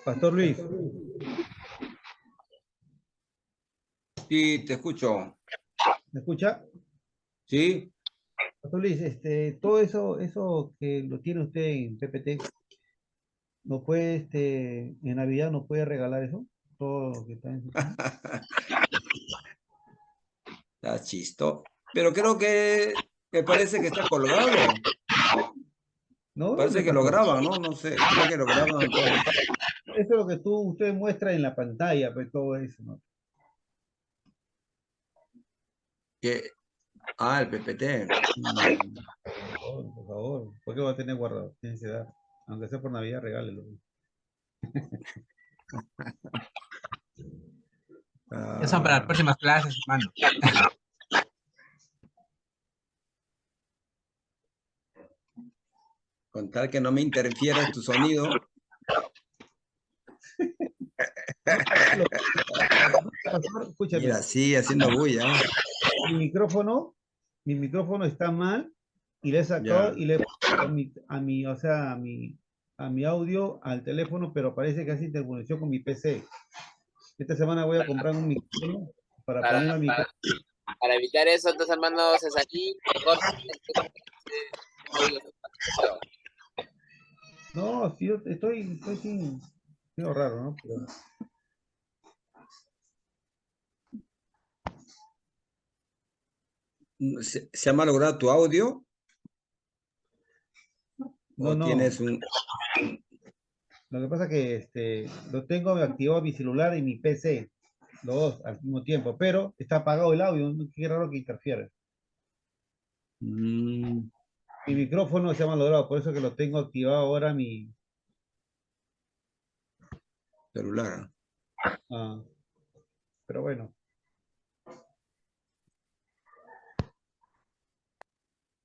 Pastor Luis, Sí, te escucho. ¿me escucha? ¿Sí? Pastor Luis, todo eso que lo tiene usted en PPT, ¿no puede, en Navidad no puede regalar eso? Todo lo que está en su cuenta. Está chisto. Pero creo que me parece que está colgado. ¿No? ¿Dónde, Parece que lo pastor? graban, ¿no? No sé. Creo que lo graban todo. Eso es lo que usted muestra en la pantalla, pues todo eso, ¿no? Que... Ah, el PPT. Mm. Por favor, ¿por qué va a tener guardado? Tiene que dar. Aunque sea por Navidad, regálelo. Eso son para las Ah, próximas clases, hermano. con tal que no me interfiera tu sonido. Pastor, escúchame, Mira, sigue haciendo bulla. mi micrófono, mi micrófono está mal y le he sacado Ya. y le he puesto o sea, a mi audio al teléfono, pero parece que hace interconexión con mi PC. Esta semana voy a comprar un micrófono para Para, ponerlo al para, micrófono. para evitar eso, entonces, hermano Cesarín, mejor audio. No, sí, yo estoy sin, medio raro, ¿no? Pero, ¿Se ha malogrado tu audio? no, ¿O no. tienes un... Lo que pasa es que lo tengo activado mi celular y mi PC, los dos al mismo tiempo, pero está apagado el audio, ¿no? Qué raro que interfiere. Mm, Mi micrófono se ha malogrado, por eso que lo tengo activado ahora celular? ah, pero bueno.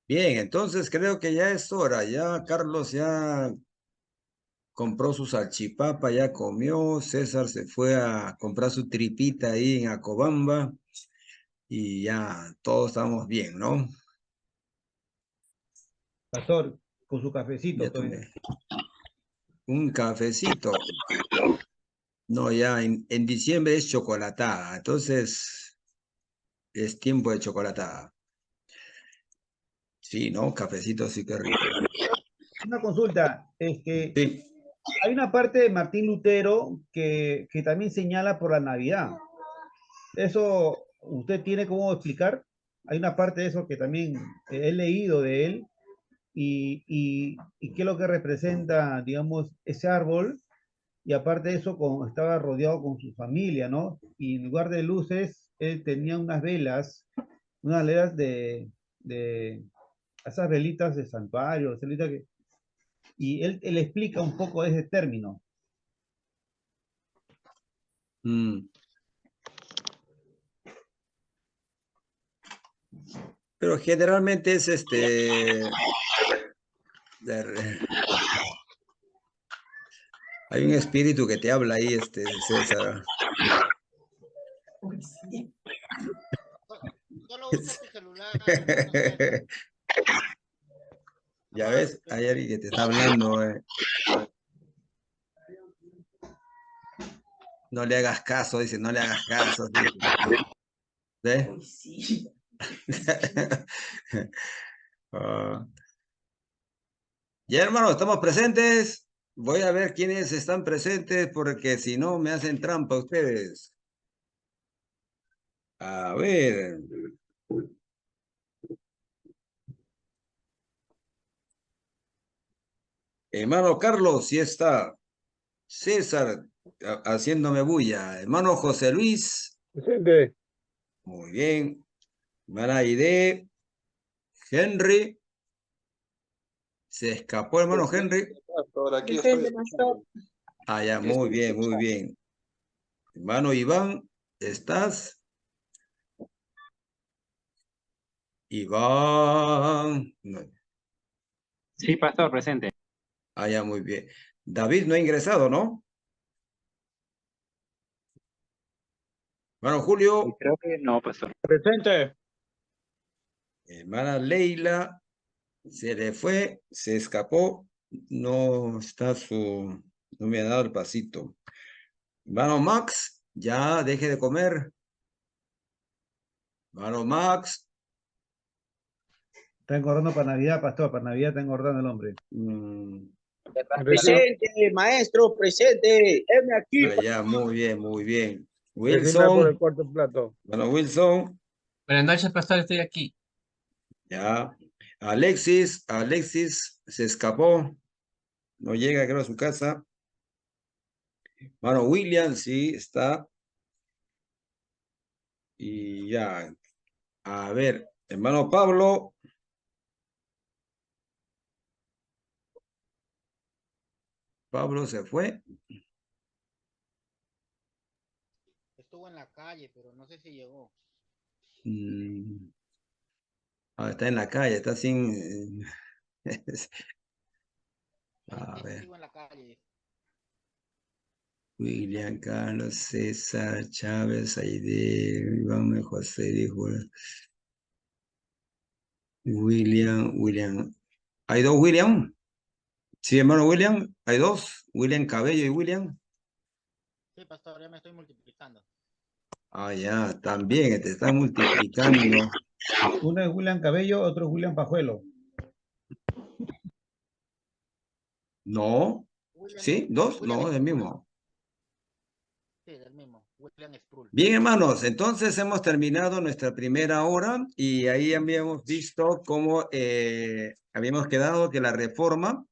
Bien, entonces creo que ya es hora. Ya Carlos ya compró su salchipapa, ya comió. César se fue a comprar su tripita ahí en Acobamba y ya todos estamos bien, ¿no? Pastor, con su cafecito Ya todavía. tomé un cafecito. No, ya en diciembre es chocolatada, entonces es tiempo de chocolatada. Sí, ¿no? Cafecito sí que rico. Una consulta, Sí. hay una parte de Martín Lutero que también señala por la Navidad. ¿Eso usted tiene cómo explicar? Hay una parte de eso que también he leído de él y qué es lo que representa, digamos, ese árbol. Y aparte de eso, estaba rodeado con su familia, ¿no? Y en lugar de luces, él tenía unas velas de esas velitas de santuario, y él explica un poco de ese término. Mm. Pero generalmente es de- hay un espíritu que te habla ahí, César. Solo usa tu celular, no seas Ya amable, ves, hay alguien que te está hablando. No le hagas caso, dice, no le hagas caso. Dice. ¿Ves? Ah. Ya, hermano, estamos presentes. Voy a ver quiénes están presentes porque si no me hacen trampa ustedes. A ver. Hermano Carlos, sí está. César, haciéndome bulla. Hermano José Luis. Presente. Muy bien. Hermana Aide. Henry. Se escapó, hermano Henry. Por aquí estoy escuchando. Ah, ya, Aquí muy estoy bien, muy escuchando. bien. Hermano Iván, ¿estás? Iván. No. Sí, pastor, presente. Ah, ya, muy bien. David no ha ingresado, ¿no? Hermano Julio, Creo que no, pastor. Presente. hermana Leila, se le fue, se escapó, no está su, No me ha dado el pasito. Hermano Max, ya deje de comer. Hermano Max. Está engordando para Navidad, pastor. Para Navidad está engordando el hombre. Presente, maestro, presente. Heme aquí. Ya, muy bien, muy bien. Decime por el Wilson. cuarto plato. Bueno, Wilson. Buenas noches, pastor, estoy aquí. Ya. Alexis se escapó. No llega, creo, a su casa. Hermano William, sí, está. Y ya. A ver, hermano Pablo. Pablo se fue. Estuvo en la calle, pero no sé si llegó. Está en la calle, está sin... A Dice, ver. sigo en la calle. William, Carlos, César, Chávez, Aide, Iván, José, dijo. William. ¿Hay dos William? Sí, hermano William, hay dos. William Cabello y William. Sí, pastor, ya me estoy multiplicando. Ya, también te está multiplicando. Uno es William Cabello, otro es William Pajuelo. No. William, ¿Sí? ¿Dos? William No, del mismo. Sí, del mismo. William Sproul. Bien, hermanos, entonces hemos terminado nuestra primera hora y ahí habíamos visto cómo habíamos quedado que la reforma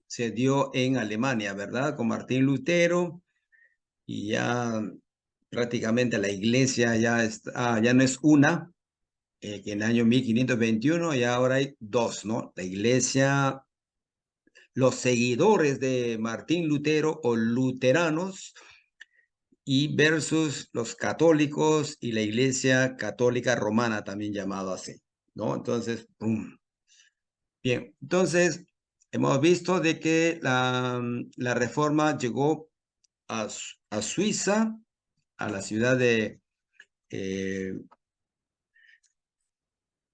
se dio en Alemania, ¿verdad? Con Martín Lutero y ya prácticamente la iglesia ya no es una, que en el año 1521 y ahora hay dos, ¿no? La iglesia, los seguidores de Martín Lutero o luteranos, y versus los católicos y la Iglesia Católica Romana, también llamado así, ¿no? Entonces, ¡pum! Bien, entonces hemos visto de que la reforma llegó a Suiza, a la ciudad de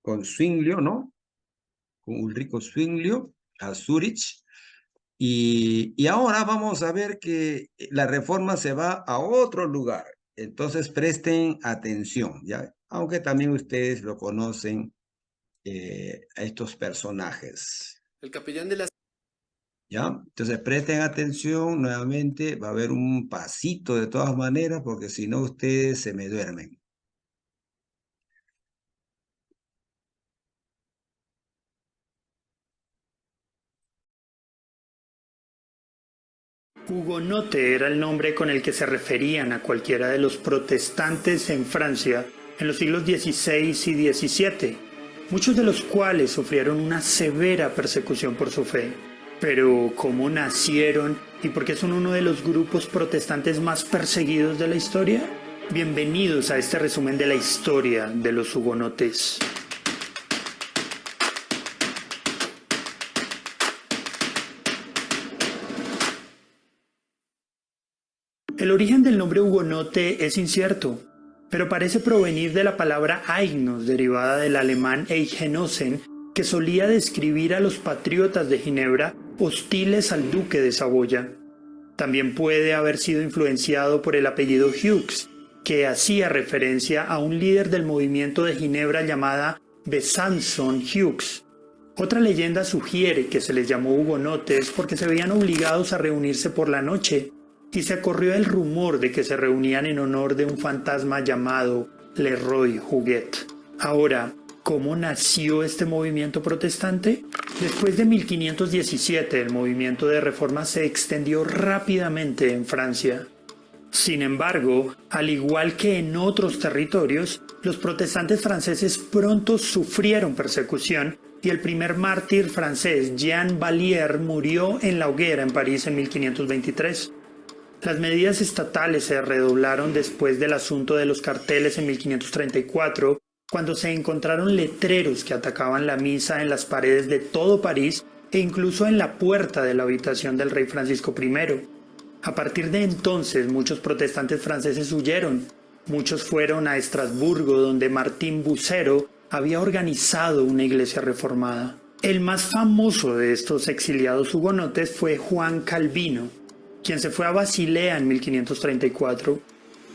con Zwinglio, ¿no? Con Ulrico Zwinglio, a Zurich. Y ahora vamos a ver que la reforma se va a otro lugar. Entonces presten atención, ¿ya? Aunque también ustedes lo conocen a estos personajes. El capellán de la... ¿Ya? Entonces presten atención nuevamente. Va a haber un pasito de todas maneras porque si no ustedes se me duermen. Hugonote era el nombre con el que se referían a cualquiera de los protestantes en Francia en los siglos XVI y XVII, muchos de los cuales sufrieron una severa persecución por su fe. Pero, ¿cómo nacieron y por qué son uno de los grupos protestantes más perseguidos de la historia? Bienvenidos a este resumen de la historia de los hugonotes. El origen del nombre hugonote es incierto, pero parece provenir de la palabra Aignos, derivada del alemán Eingenossen, que solía describir a los patriotas de Ginebra hostiles al duque de Saboya. También puede haber sido influenciado por el apellido Hughes, que hacía referencia a un líder del movimiento de Ginebra llamada Besançon Hughes. Otra leyenda sugiere que se les llamó hugonotes porque se veían obligados a reunirse por la noche, y se corrió el rumor de que se reunían en honor de un fantasma llamado Leroy Huguet. Ahora, ¿cómo nació este movimiento protestante? Después de 1517, el movimiento de reforma se extendió rápidamente en Francia. Sin embargo, al igual que en otros territorios, los protestantes franceses pronto sufrieron persecución y el primer mártir francés, Jean Vallière, murió en la hoguera en París en 1523. Las medidas estatales se redoblaron después del asunto de los carteles en 1534, cuando se encontraron letreros que atacaban la misa en las paredes de todo París e incluso en la puerta de la habitación del rey Francisco I. A partir de entonces, muchos protestantes franceses huyeron. Muchos fueron a Estrasburgo, donde Martín Bucero había organizado una iglesia reformada. El más famoso de estos exiliados hugonotes fue Juan Calvino, quien se fue a Basilea en 1534.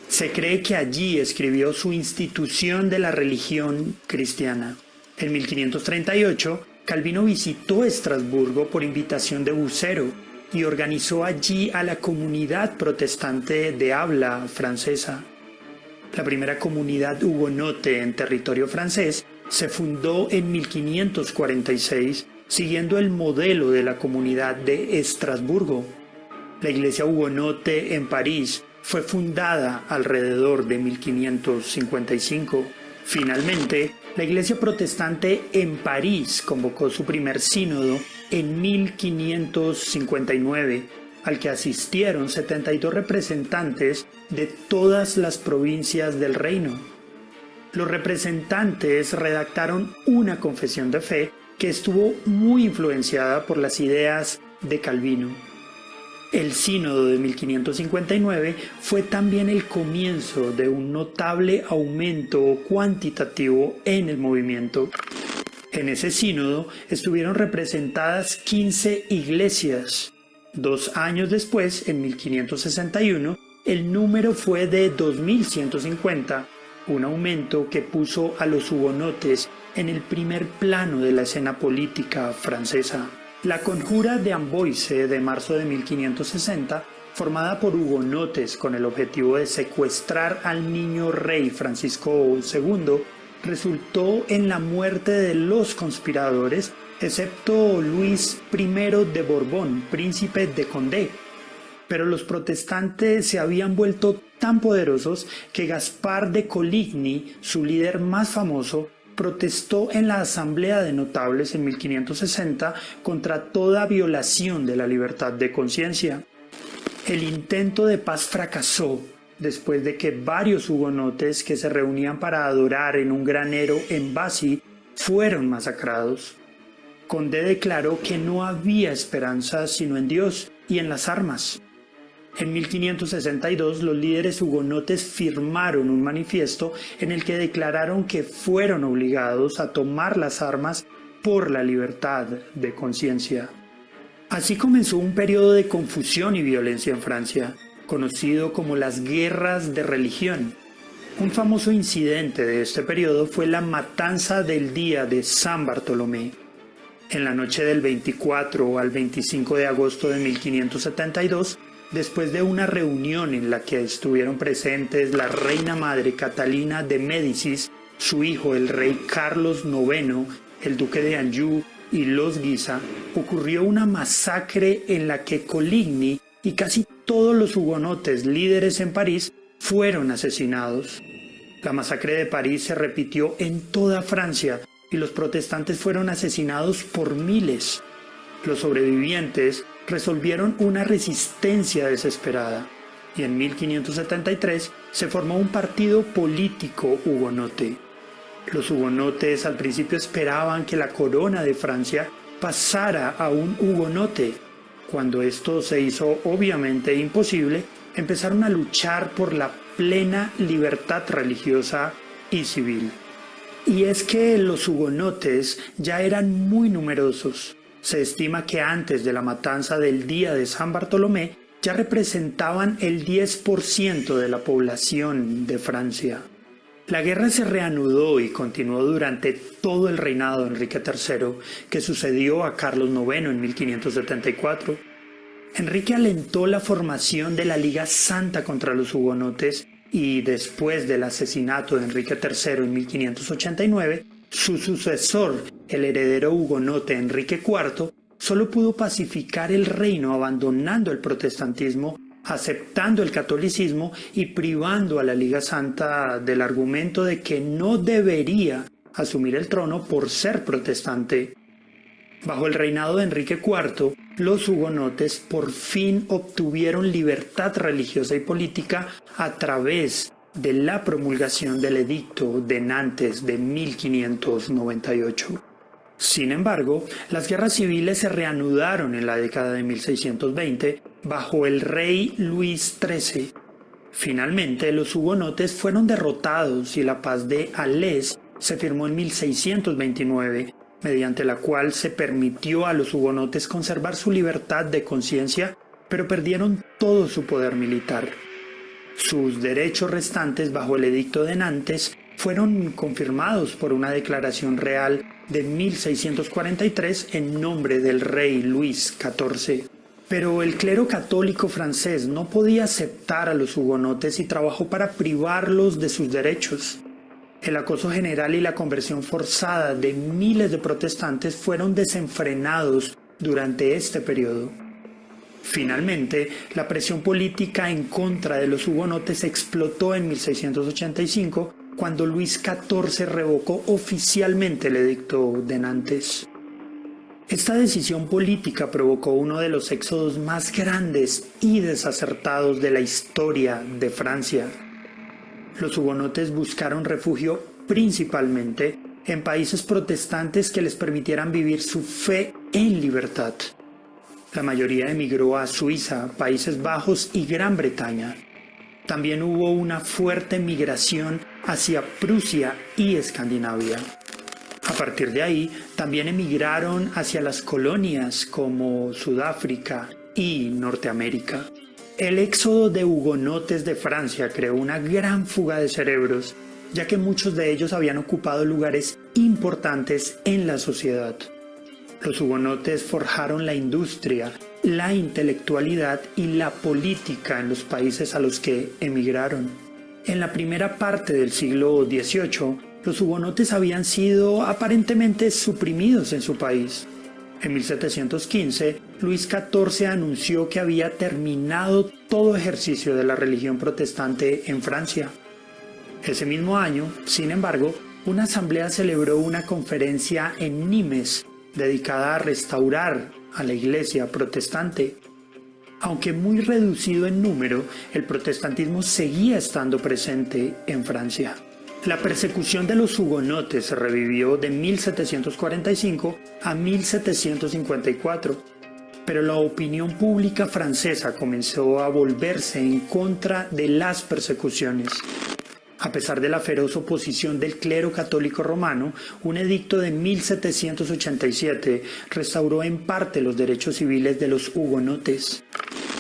Se cree que allí escribió su Institución de la religión cristiana. En 1538, Calvino visitó Estrasburgo por invitación de Bucero y organizó allí a la comunidad protestante de habla francesa. La primera comunidad hugonote en territorio francés se fundó en 1546, siguiendo el modelo de la comunidad de Estrasburgo. La iglesia hugonote en París fue fundada alrededor de 1555. Finalmente, la iglesia protestante en París convocó su primer sínodo en 1559, al que asistieron 72 representantes de todas las provincias del reino. Los representantes redactaron una confesión de fe que estuvo muy influenciada por las ideas de Calvino. El sínodo de 1559 fue también el comienzo de un notable aumento cuantitativo en el movimiento. En ese sínodo estuvieron representadas 15 iglesias. 2 años después, en 1561, el número fue de 2150, un aumento que puso a los hugonotes en el primer plano de la escena política francesa. La conjura de Amboise de marzo de 1560, formada por hugonotes con el objetivo de secuestrar al niño rey Francisco II, resultó en la muerte de los conspiradores, excepto Luis I de Borbón, príncipe de Condé. Pero los protestantes se habían vuelto tan poderosos que Gaspar de Coligny, su líder más famoso, protestó en la Asamblea de Notables en 1560 contra toda violación de la libertad de conciencia. El intento de paz fracasó después de que varios hugonotes que se reunían para adorar en un granero en Bassy fueron masacrados. Condé declaró que no había esperanza sino en Dios y en las armas. En 1562 los líderes hugonotes firmaron un manifiesto en el que declararon que fueron obligados a tomar las armas por la libertad de conciencia. Así comenzó un periodo de confusión y violencia en Francia, conocido como las guerras de religión. Un famoso incidente de este periodo fue la matanza del día de San Bartolomé. En la noche del 24 al 25 de agosto de 1572, después de una reunión en la que estuvieron presentes la reina madre Catalina de Médicis, su hijo el rey Carlos IX, el duque de Anjou y los Guisa, ocurrió una masacre en la que Coligny y casi todos los hugonotes líderes en París fueron asesinados. La masacre de París se repitió en toda Francia y los protestantes fueron asesinados por miles. Los sobrevivientes resolvieron una resistencia desesperada y en 1573 se formó un partido político hugonote. Los hugonotes al principio esperaban que la corona de Francia pasara a un hugonote. Cuando esto se hizo obviamente imposible, empezaron a luchar por la plena libertad religiosa y civil. Y es que los hugonotes ya eran muy numerosos. Se estima que antes de la matanza del día de San Bartolomé ya representaban el 10% de la población de Francia. La guerra se reanudó y continuó durante todo el reinado de Enrique III, que sucedió a Carlos IX en 1574. Enrique alentó la formación de la Liga Santa contra los hugonotes y después del asesinato de Enrique III en 1589, su sucesor, el heredero hugonote Enrique IV, solo pudo pacificar el reino abandonando el protestantismo, aceptando el catolicismo y privando a la Liga Santa del argumento de que no debería asumir el trono por ser protestante. Bajo el reinado de Enrique IV, los hugonotes por fin obtuvieron libertad religiosa y política a través de la promulgación del Edicto de Nantes de 1598. Sin embargo, las guerras civiles se reanudaron en la década de 1620 bajo el rey Luis XIII. Finalmente, los hugonotes fueron derrotados y la paz de Alès se firmó en 1629, mediante la cual se permitió a los hugonotes conservar su libertad de conciencia pero perdieron todo su poder militar. Sus derechos restantes bajo el Edicto de Nantes fueron confirmados por una declaración real de 1643 en nombre del rey Luis XIV. Pero el clero católico francés no podía aceptar a los hugonotes y trabajó para privarlos de sus derechos. El acoso general y la conversión forzada de miles de protestantes fueron desenfrenados durante este periodo. Finalmente, la presión política en contra de los hugonotes explotó en 1685, cuando Luis XIV revocó oficialmente el Edicto de Nantes. Esta decisión política provocó uno de los éxodos más grandes y desacertados de la historia de Francia. Los hugonotes buscaron refugio principalmente en países protestantes que les permitieran vivir su fe en libertad. La mayoría emigró a Suiza, Países Bajos y Gran Bretaña. También hubo una fuerte migración hacia Prusia y Escandinavia. A partir de ahí, también emigraron hacia las colonias como Sudáfrica y Norteamérica. El éxodo de hugonotes de Francia creó una gran fuga de cerebros, ya que muchos de ellos habían ocupado lugares importantes en la sociedad. Los hugonotes forjaron la industria, la intelectualidad y la política en los países a los que emigraron. En la primera parte del siglo XVIII, los hugonotes habían sido aparentemente suprimidos en su país. En 1715, Luis XIV anunció que había terminado todo ejercicio de la religión protestante en Francia. Ese mismo año, sin embargo, una asamblea celebró una conferencia en Nimes dedicada a restaurar a la iglesia protestante. Aunque muy reducido en número, el protestantismo seguía estando presente en Francia. La persecución de los hugonotes se revivió de 1745 a 1754, pero la opinión pública francesa comenzó a volverse en contra de las persecuciones. A pesar de la feroz oposición del clero católico romano, un edicto de 1787 restauró en parte los derechos civiles de los hugonotes.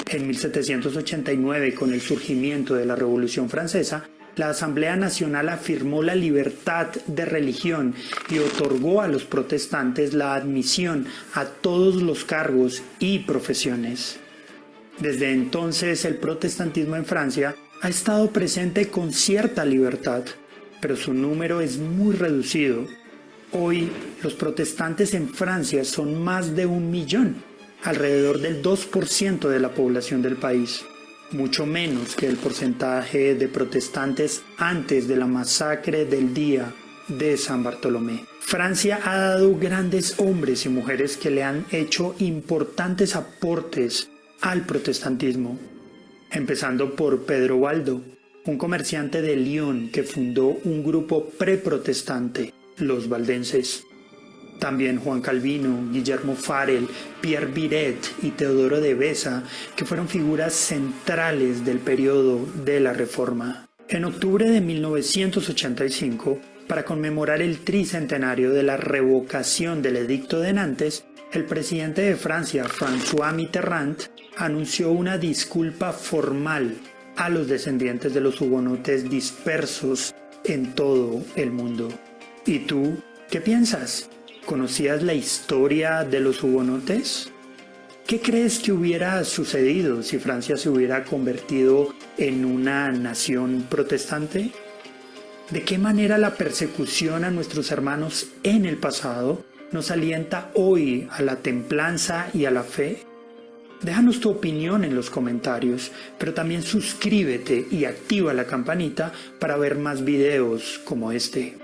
En 1789, con el surgimiento de la Revolución Francesa, la Asamblea Nacional afirmó la libertad de religión y otorgó a los protestantes la admisión a todos los cargos y profesiones. Desde entonces, el protestantismo en Francia ha estado presente con cierta libertad, pero su número es muy reducido. Hoy, los protestantes en Francia son más de 1 millón, alrededor del 2% de la población del país, mucho menos que el porcentaje de protestantes antes de la masacre del día de San Bartolomé. Francia ha dado grandes hombres y mujeres que le han hecho importantes aportes al protestantismo, empezando por Pedro Baldo, un comerciante de Lyon que fundó un grupo preprotestante, los valdenses. También Juan Calvino, Guillermo Farel, Pierre Viret y Teodoro de Beza, que fueron figuras centrales del periodo de la Reforma. En octubre de 1985, para conmemorar el tricentenario de la revocación del Edicto de Nantes, el presidente de Francia, François Mitterrand, anunció una disculpa formal a los descendientes de los hugonotes dispersos en todo el mundo. ¿Y tú qué piensas? ¿Conocías la historia de los hugonotes? ¿Qué crees que hubiera sucedido si Francia se hubiera convertido en una nación protestante? ¿De qué manera la persecución a nuestros hermanos en el pasado nos alienta hoy a la templanza y a la fe? Déjanos tu opinión en los comentarios, pero también suscríbete y activa la campanita para ver más videos como este.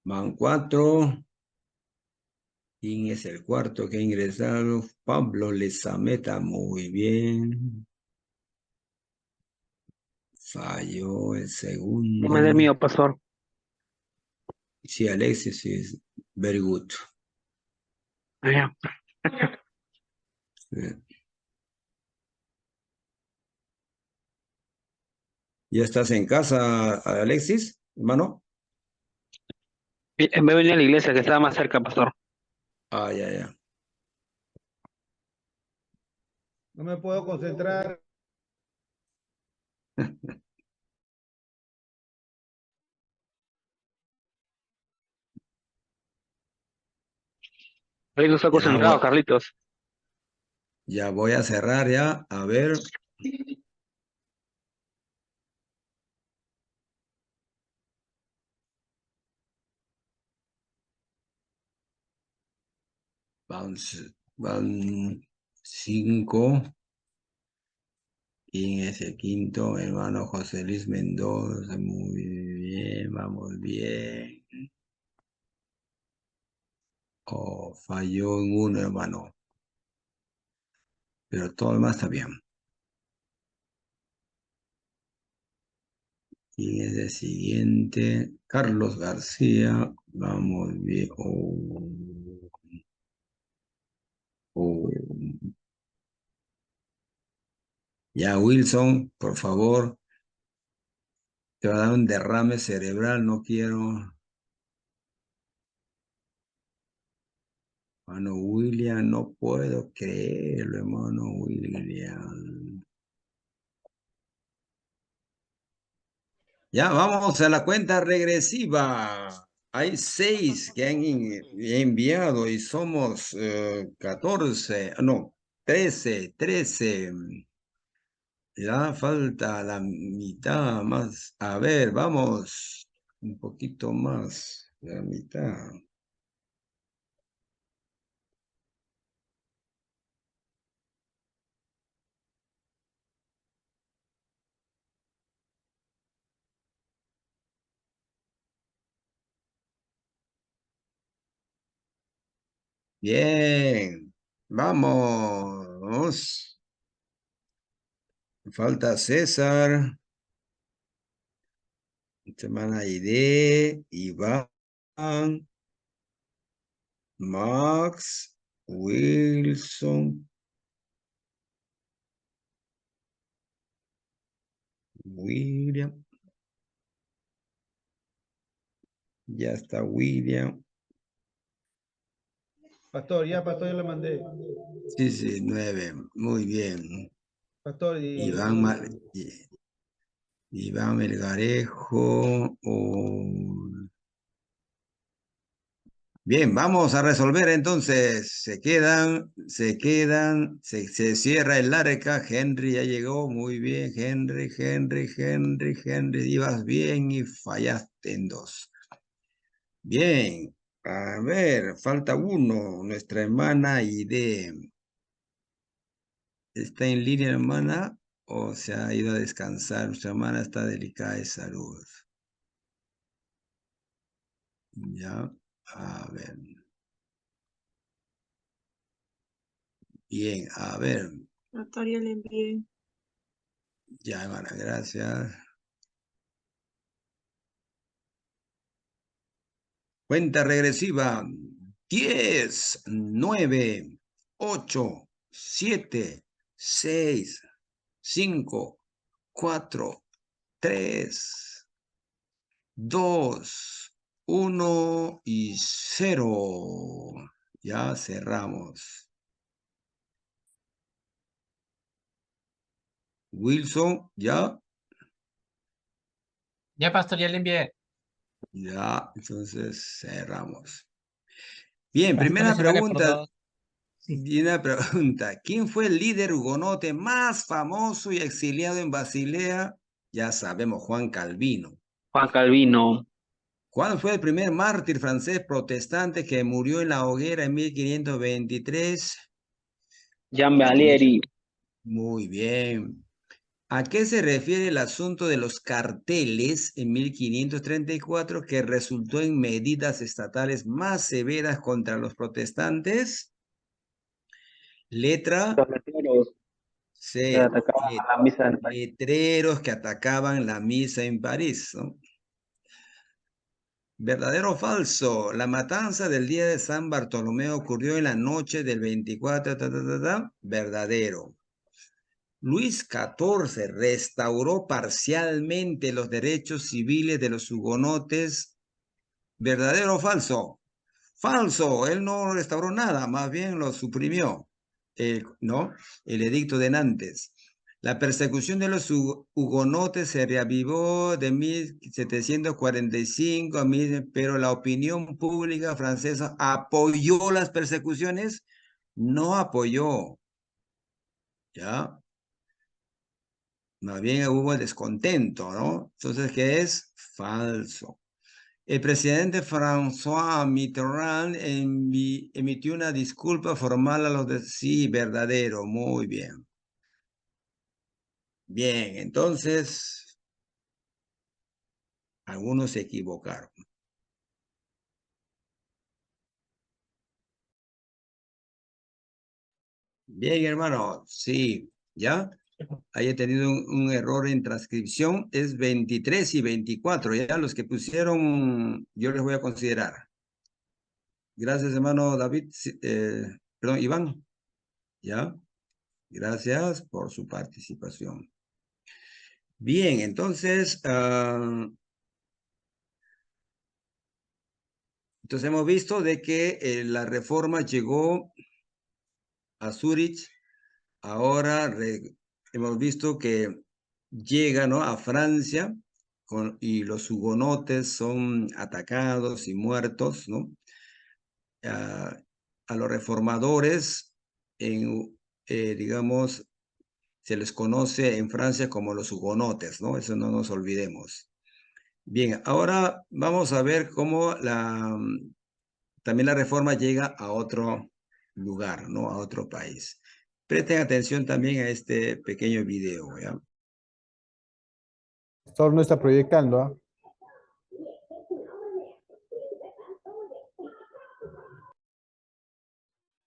Van 4. ¿Quién es el cuarto que ha ingresado? Pablo Lezameta, muy bien. Falló el segundo. No me dé mío, pastor. Sí, Alexis, sí, very good. Ya. ¿Ya estás en casa, Alexis, hermano? Me venía a la iglesia que estaba más cerca, pastor. Ah, ya, ya. No me puedo concentrar. Carlitos está Ya concentrado, voy, Carlitos. ya voy a cerrar ya. A ver. Van 5. Y en ese quinto, hermano José Luis Mendoza. Muy bien, vamos bien. Oh, falló en uno, hermano. Pero todo lo demás está bien. Y en ese siguiente, Carlos García. Vamos bien. Oh, oh. Ya, Wilson, por favor. Te va a dar un derrame cerebral, no quiero. Hermano William, no puedo creerlo, hermano William. Ya, vamos a la cuenta regresiva. Hay 6 que han enviado y somos 14, no, 13. Ya falta la mitad más. A ver, vamos un poquito más. La mitad. Bien, vamos. Falta César, semana ID, Iván, Max, Wilson, William. Ya está William. Pastor, ya le mandé. Sí, sí, 9. Muy bien. Pastor, Iván, Iván Melgarejo. Bien, vamos a resolver entonces. Se cierra el arca. Henry ya llegó. Muy bien, Henry. Ibas bien y fallaste en 2. Bien, a ver, falta uno. Nuestra hermana Ide. ¿Está en línea, hermana? ¿O se ha ido a descansar? Nuestra hermana está delicada de salud. Ya, a ver. Bien, a ver. Doctor, ya le envié. Ya, hermana, gracias. Cuenta regresiva. 10, 9, 8, 7, 6, 5, 4, 3, 2, 1 y 0. Ya cerramos. Wilson, ya. Ya, pastor, ya le envié. Ya, entonces cerramos. Bien, Pastor, primera ese vale por pregunta. 2. Sí. Una pregunta. ¿Quién fue el líder hugonote más famoso y exiliado en Basilea? Ya sabemos, Juan Calvino. Juan Calvino, ¿Cuál fue el primer mártir francés protestante que murió en la hoguera en 1523? Jean Valieri, Muy bien. ¿A qué se refiere el asunto de los carteles en 1534 que resultó en medidas estatales más severas contra los protestantes? Letra los letreros que C. atacaban a la misa del país. Letreros que atacaban la misa en París, ¿no? ¿Verdadero o falso? La matanza del día de San Bartolomé ocurrió en la noche del 24. Verdadero. Luis XIV restauró parcialmente los derechos civiles de los hugonotes. ¿Verdadero o falso? Falso, él no restauró nada, más bien lo suprimió, ¿no? El edicto de Nantes. La persecución de los hugonotes se reavivó de 1745 a 1000, pero la opinión pública francesa apoyó las persecuciones, no apoyó, ¿ya? Más bien hubo descontento, ¿no? Entonces, ¿qué es? Falso. El presidente François Mitterrand emitió una disculpa formal a los de... Sí, verdadero, muy bien. Bien, entonces, algunos se equivocaron. Bien, hermano, sí, ¿ya? Ahí he tenido un error en transcripción, es 23 y 24, ya los que pusieron, yo les voy a considerar. Gracias, hermano David, perdón, Iván, ¿ya? Gracias por su participación. Bien, entonces, entonces hemos visto de que la reforma llegó a Zúrich, ahora hemos visto que llega, ¿no?, a Francia y los hugonotes son atacados y muertos, ¿no? A los reformadores, digamos, se les conoce en Francia como los hugonotes, ¿no? Eso no nos olvidemos. Bien, ahora vamos a ver cómo también la reforma llega a otro lugar, ¿no? A otro país. Presten atención también a este pequeño video, ¿ya? Pastor no está proyectando, ¿ah?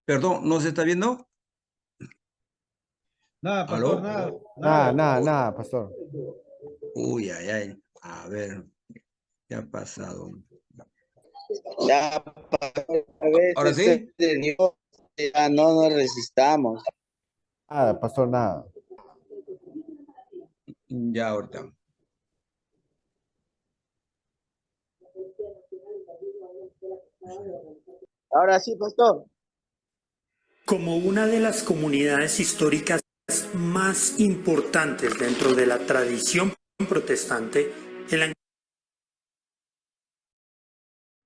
Perdón, ¿no se está viendo? Nada, pastor, ¿Aló? Nada, pastor. Uy, ay, ay. A ver, ¿qué ha pasado? Ya, a ver, ¿Ahora sí? ya no nos resistamos. Nada, pastor, nada. Ya, ahorita. Ahora sí, pastor. Como una de las comunidades históricas más importantes dentro de la tradición protestante, el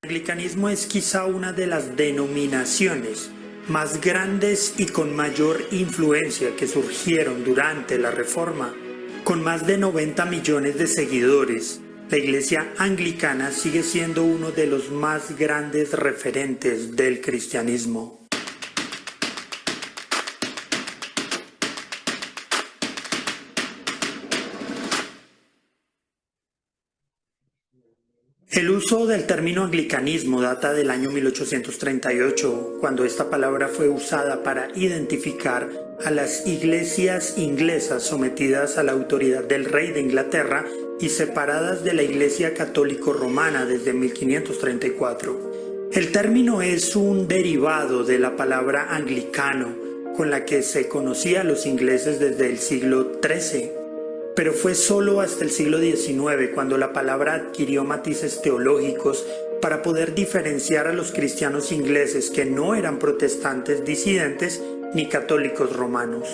anglicanismo es quizá una de las denominaciones más grandes y con mayor influencia que surgieron durante la Reforma. Con más de 90 millones de seguidores, la Iglesia anglicana sigue siendo uno de los más grandes referentes del cristianismo. El uso del término anglicanismo data del año 1838, cuando esta palabra fue usada para identificar a las iglesias inglesas sometidas a la autoridad del rey de Inglaterra y separadas de la Iglesia católico-romana desde 1534. El término es un derivado de la palabra anglicano, con la que se conocía a los ingleses desde el siglo XIII. Pero fue solo hasta el siglo XIX cuando la palabra adquirió matices teológicos para poder diferenciar a los cristianos ingleses que no eran protestantes disidentes ni católicos romanos.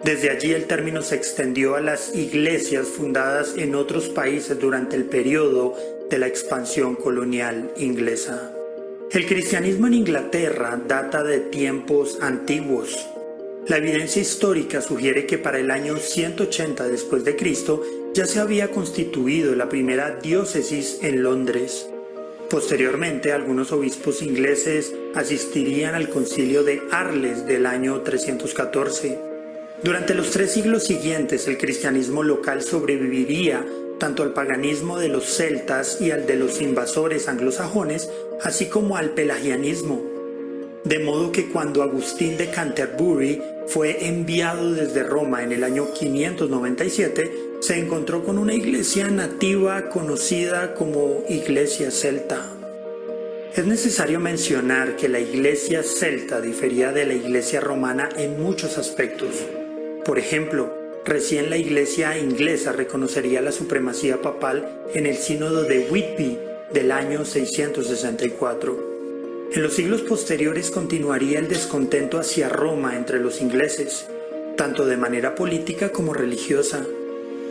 Desde allí el término se extendió a las iglesias fundadas en otros países durante el periodo de la expansión colonial inglesa. El cristianismo en Inglaterra data de tiempos antiguos. La evidencia histórica sugiere que para el año 180 después de Cristo ya se había constituido la primera diócesis en Londres. Posteriormente, algunos obispos ingleses asistirían al concilio de Arles del año 314. Durante los 3 siglos siguientes, el cristianismo local sobreviviría tanto al paganismo de los celtas y al de los invasores anglosajones, así como al pelagianismo. De modo que cuando Agustín de Canterbury fue enviado desde Roma en el año 597, se encontró con una iglesia nativa conocida como Iglesia Celta. Es necesario mencionar que la iglesia celta difería de la iglesia romana en muchos aspectos. Por ejemplo, recién la iglesia inglesa reconocería la supremacía papal en el sínodo de Whitby del año 664. En los siglos posteriores continuaría el descontento hacia Roma entre los ingleses, tanto de manera política como religiosa.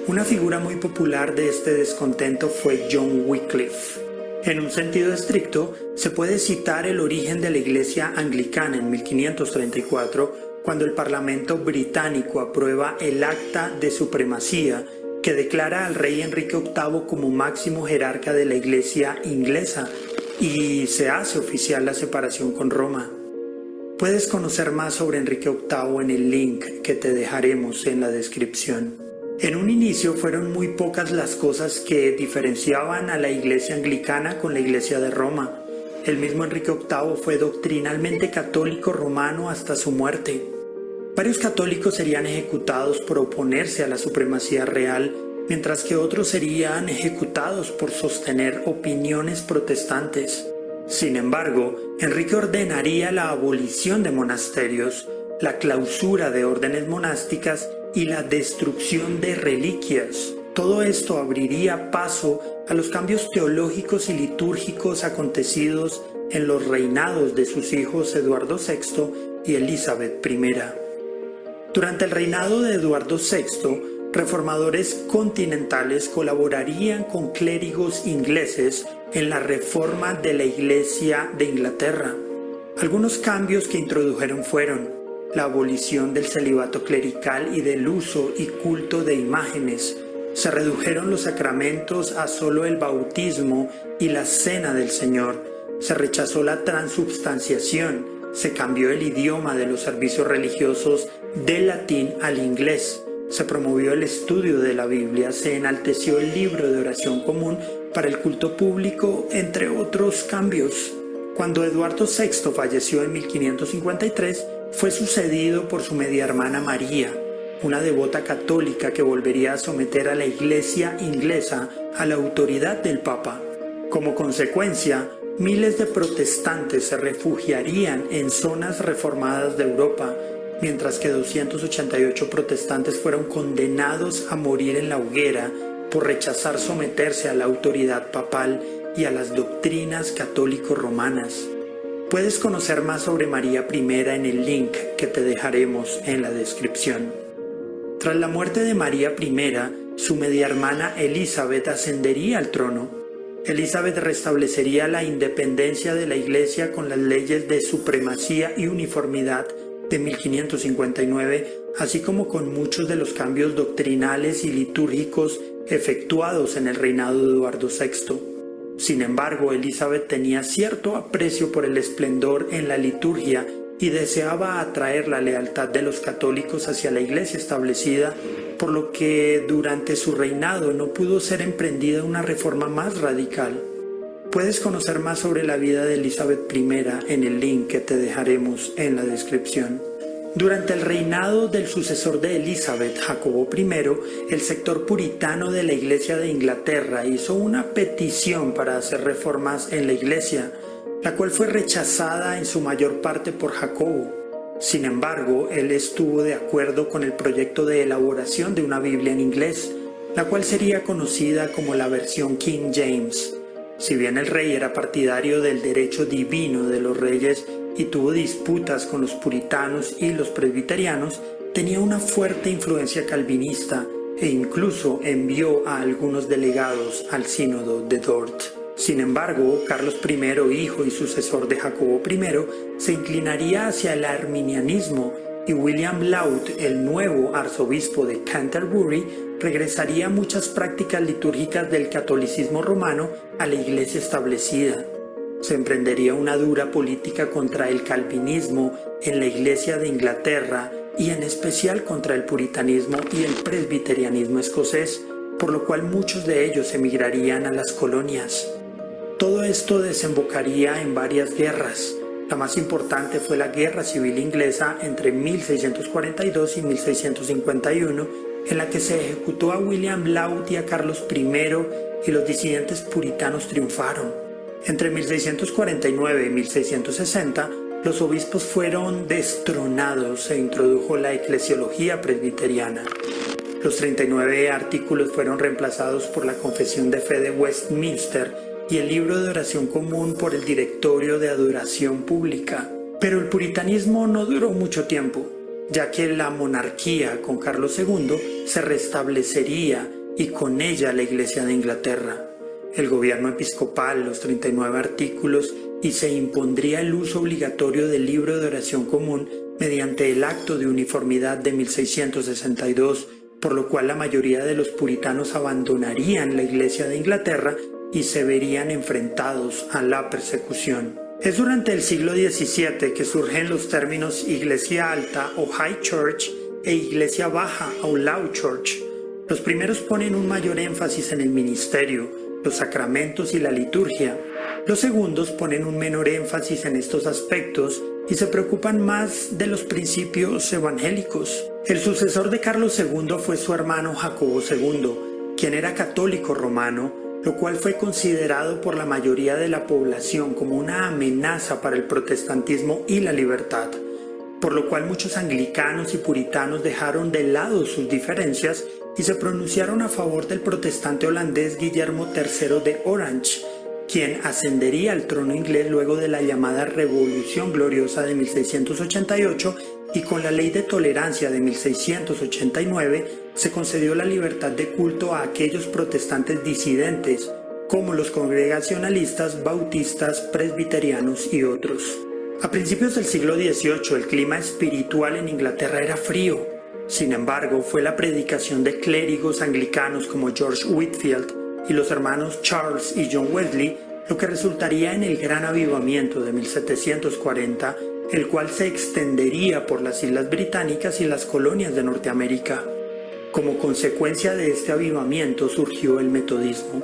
Una figura muy popular de este descontento fue John Wycliffe. En un sentido estricto, se puede citar el origen de la Iglesia anglicana en 1534, cuando el Parlamento británico aprueba el Acta de Supremacía, que declara al rey Enrique VIII como máximo jerarca de la Iglesia inglesa, y se hace oficial la separación con Roma. Puedes conocer más sobre Enrique VIII en el link que te dejaremos en la descripción. En un inicio fueron muy pocas las cosas que diferenciaban a la Iglesia anglicana con la Iglesia de Roma. El mismo Enrique VIII fue doctrinalmente católico romano hasta su muerte. Varios católicos serían ejecutados por oponerse a la supremacía real, mientras que otros serían ejecutados por sostener opiniones protestantes. Sin embargo, Enrique ordenaría la abolición de monasterios, la clausura de órdenes monásticas y la destrucción de reliquias. Todo esto abriría paso a los cambios teológicos y litúrgicos acontecidos en los reinados de sus hijos Eduardo VI y Elizabeth I. Durante el reinado de Eduardo VI, reformadores continentales colaborarían con clérigos ingleses en la reforma de la Iglesia de Inglaterra. Algunos cambios que introdujeron fueron la abolición del celibato clerical y del uso y culto de imágenes. Se redujeron los sacramentos a solo el bautismo y la cena del Señor. Se rechazó la transubstanciación. Se cambió el idioma de los servicios religiosos del latín al inglés. Se promovió el estudio de la Biblia, se enalteció el libro de oración común para el culto público, entre otros cambios. Cuando Eduardo VI falleció en 1553, fue sucedido por su media hermana María, una devota católica que volvería a someter a la Iglesia inglesa a la autoridad del Papa. Como consecuencia, miles de protestantes se refugiarían en zonas reformadas de Europa, mientras que 288 protestantes fueron condenados a morir en la hoguera por rechazar someterse a la autoridad papal y a las doctrinas católico-romanas. Puedes conocer más sobre María I en el link que te dejaremos en la descripción. Tras la muerte de María I, su media hermana Elizabeth ascendería al trono. Elizabeth restablecería la independencia de la Iglesia con las leyes de supremacía y uniformidad de 1559, así como con muchos de los cambios doctrinales y litúrgicos efectuados en el reinado de Eduardo VI. Sin embargo, Elizabeth tenía cierto aprecio por el esplendor en la liturgia y deseaba atraer la lealtad de los católicos hacia la Iglesia establecida, por lo que durante su reinado no pudo ser emprendida una reforma más radical. Puedes conocer más sobre la vida de Elizabeth I en el link que te dejaremos en la descripción. Durante el reinado del sucesor de Elizabeth, Jacobo I, el sector puritano de la Iglesia de Inglaterra hizo una petición para hacer reformas en la Iglesia, la cual fue rechazada en su mayor parte por Jacobo. Sin embargo, él estuvo de acuerdo con el proyecto de elaboración de una Biblia en inglés, la cual sería conocida como la versión King James. Si bien el rey era partidario del derecho divino de los reyes y tuvo disputas con los puritanos y los presbiterianos, tenía una fuerte influencia calvinista e incluso envió a algunos delegados al sínodo de Dort. Sin embargo, Carlos I, hijo y sucesor de Jacobo I, se inclinaría hacia el arminianismo y William Laud, el nuevo arzobispo de Canterbury, regresaría muchas prácticas litúrgicas del catolicismo romano a la Iglesia establecida. Se emprendería una dura política contra el calvinismo en la Iglesia de Inglaterra y en especial contra el puritanismo y el presbiterianismo escocés, por lo cual muchos de ellos emigrarían a las colonias. Todo esto desembocaría en varias guerras. La más importante fue la Guerra Civil Inglesa entre 1642 y 1651, en la que se ejecutó a William Laud y a Carlos I, y los disidentes puritanos triunfaron. Entre 1649 y 1660, los obispos fueron destronados, se introdujo la eclesiología presbiteriana. Los 39 artículos fueron reemplazados por la Confesión de Fe de Westminster y el libro de oración común por el Directorio de Adoración Pública. Pero el puritanismo no duró mucho tiempo, ya que la monarquía con Carlos II se restablecería y con ella la Iglesia de Inglaterra. El gobierno episcopal, los 39 artículos y se impondría el uso obligatorio del libro de oración común mediante el Acto de Uniformidad de 1662, por lo cual la mayoría de los puritanos abandonarían la Iglesia de Inglaterra y se verían enfrentados a la persecución. Es durante el siglo XVII que surgen los términos Iglesia Alta o High Church e Iglesia Baja o Low Church. Los primeros ponen un mayor énfasis en el ministerio, los sacramentos y la liturgia. Los segundos ponen un menor énfasis en estos aspectos y se preocupan más de los principios evangélicos. El sucesor de Carlos II fue su hermano Jacobo II, quien era católico romano, lo cual fue considerado por la mayoría de la población como una amenaza para el protestantismo y la libertad, por lo cual muchos anglicanos y puritanos dejaron de lado sus diferencias y se pronunciaron a favor del protestante holandés Guillermo III de Orange, quien ascendería al trono inglés luego de la llamada Revolución Gloriosa de 1688, y con la Ley de Tolerancia de 1689 se concedió la libertad de culto a aquellos protestantes disidentes, como los congregacionalistas, bautistas, presbiterianos y otros. A principios del siglo XVIII el clima espiritual en Inglaterra era frío. Sin embargo, fue la predicación de clérigos anglicanos como George Whitefield y los hermanos Charles y John Wesley lo que resultaría en el Gran Avivamiento de 1740, el cual se extendería por las Islas Británicas y las colonias de Norteamérica. Como consecuencia de este avivamiento surgió el metodismo.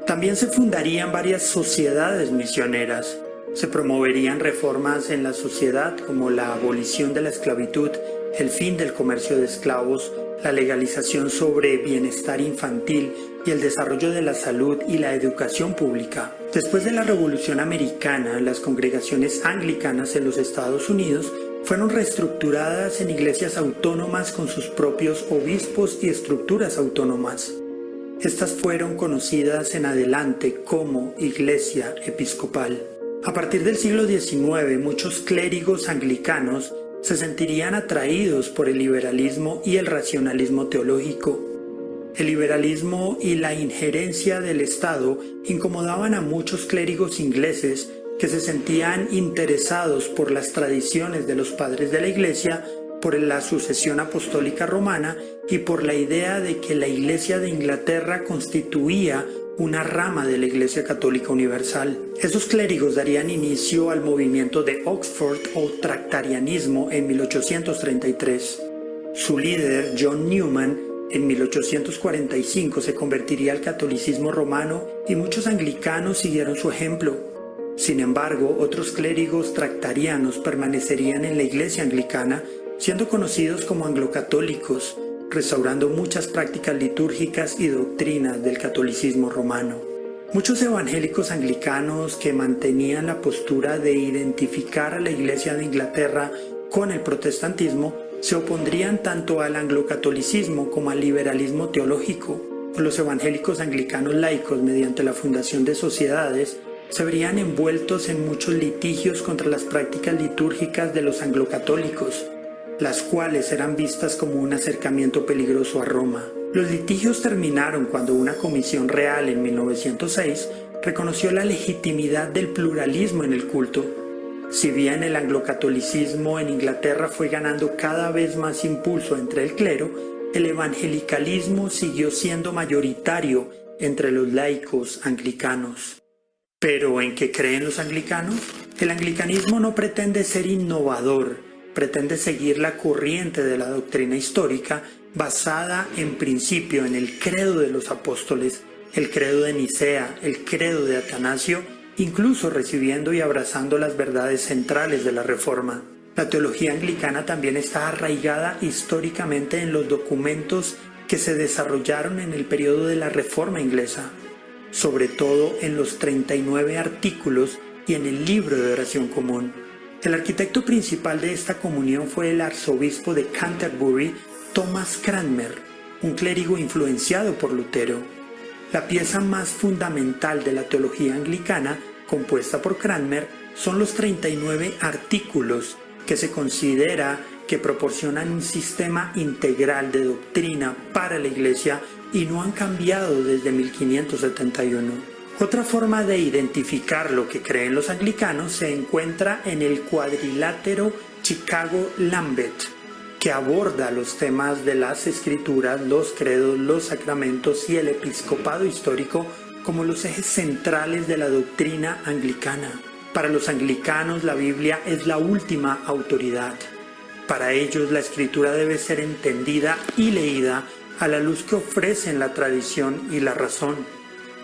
También se fundarían varias sociedades misioneras. Se promoverían reformas en la sociedad como la abolición de la esclavitud, el fin del comercio de esclavos, la legalización sobre bienestar infantil y el desarrollo de la salud y la educación pública. Después de la Revolución Americana, las congregaciones anglicanas en los Estados Unidos fueron reestructuradas en iglesias autónomas con sus propios obispos y estructuras autónomas. Estas fueron conocidas en adelante como Iglesia Episcopal. A partir del siglo XIX, muchos clérigos anglicanos se sentirían atraídos por el liberalismo y el racionalismo teológico. El liberalismo y la injerencia del Estado incomodaban a muchos clérigos ingleses que se sentían interesados por las tradiciones de los padres de la Iglesia, por la sucesión apostólica romana y por la idea de que la Iglesia de Inglaterra constituía una rama de la Iglesia Católica Universal. Esos clérigos darían inicio al movimiento de Oxford o tractarianismo en 1833. Su líder, John Newman, en 1845 se convertiría al catolicismo romano y muchos anglicanos siguieron su ejemplo. Sin embargo, otros clérigos tractarianos permanecerían en la Iglesia anglicana, siendo conocidos como anglocatólicos, restaurando muchas prácticas litúrgicas y doctrinas del catolicismo romano. Muchos evangélicos anglicanos que mantenían la postura de identificar a la Iglesia de Inglaterra con el protestantismo se opondrían tanto al anglocatolicismo como al liberalismo teológico. Los evangélicos anglicanos laicos, mediante la fundación de sociedades, se verían envueltos en muchos litigios contra las prácticas litúrgicas de los anglocatólicos, las cuales eran vistas como un acercamiento peligroso a Roma. Los litigios terminaron cuando una comisión real en 1906 reconoció la legitimidad del pluralismo en el culto. Si bien el anglocatolicismo en Inglaterra fue ganando cada vez más impulso entre el clero, el evangelicalismo siguió siendo mayoritario entre los laicos anglicanos. ¿Pero en qué creen los anglicanos? El anglicanismo no pretende ser innovador, pretende seguir la corriente de la doctrina histórica basada en principio en el credo de los apóstoles, el credo de Nicea, el credo de Atanasio, incluso recibiendo y abrazando las verdades centrales de la Reforma. La teología anglicana también está arraigada históricamente en los documentos que se desarrollaron en el periodo de la Reforma inglesa, sobre todo en los 39 artículos y en el libro de oración común. El arquitecto principal de esta comunión fue el arzobispo de Canterbury, Thomas Cranmer, un clérigo influenciado por Lutero. La pieza más fundamental de la teología anglicana, compuesta por Cranmer, son los 39 artículos que se considera que proporcionan un sistema integral de doctrina para la Iglesia y no han cambiado desde 1571. Otra forma de identificar lo que creen los anglicanos se encuentra en el cuadrilátero Chicago-Lambeth, que aborda los temas de las escrituras, los credos, los sacramentos y el episcopado histórico como los ejes centrales de la doctrina anglicana. Para los anglicanos la Biblia es la última autoridad. Para ellos la escritura debe ser entendida y leída a la luz que ofrecen la tradición y la razón.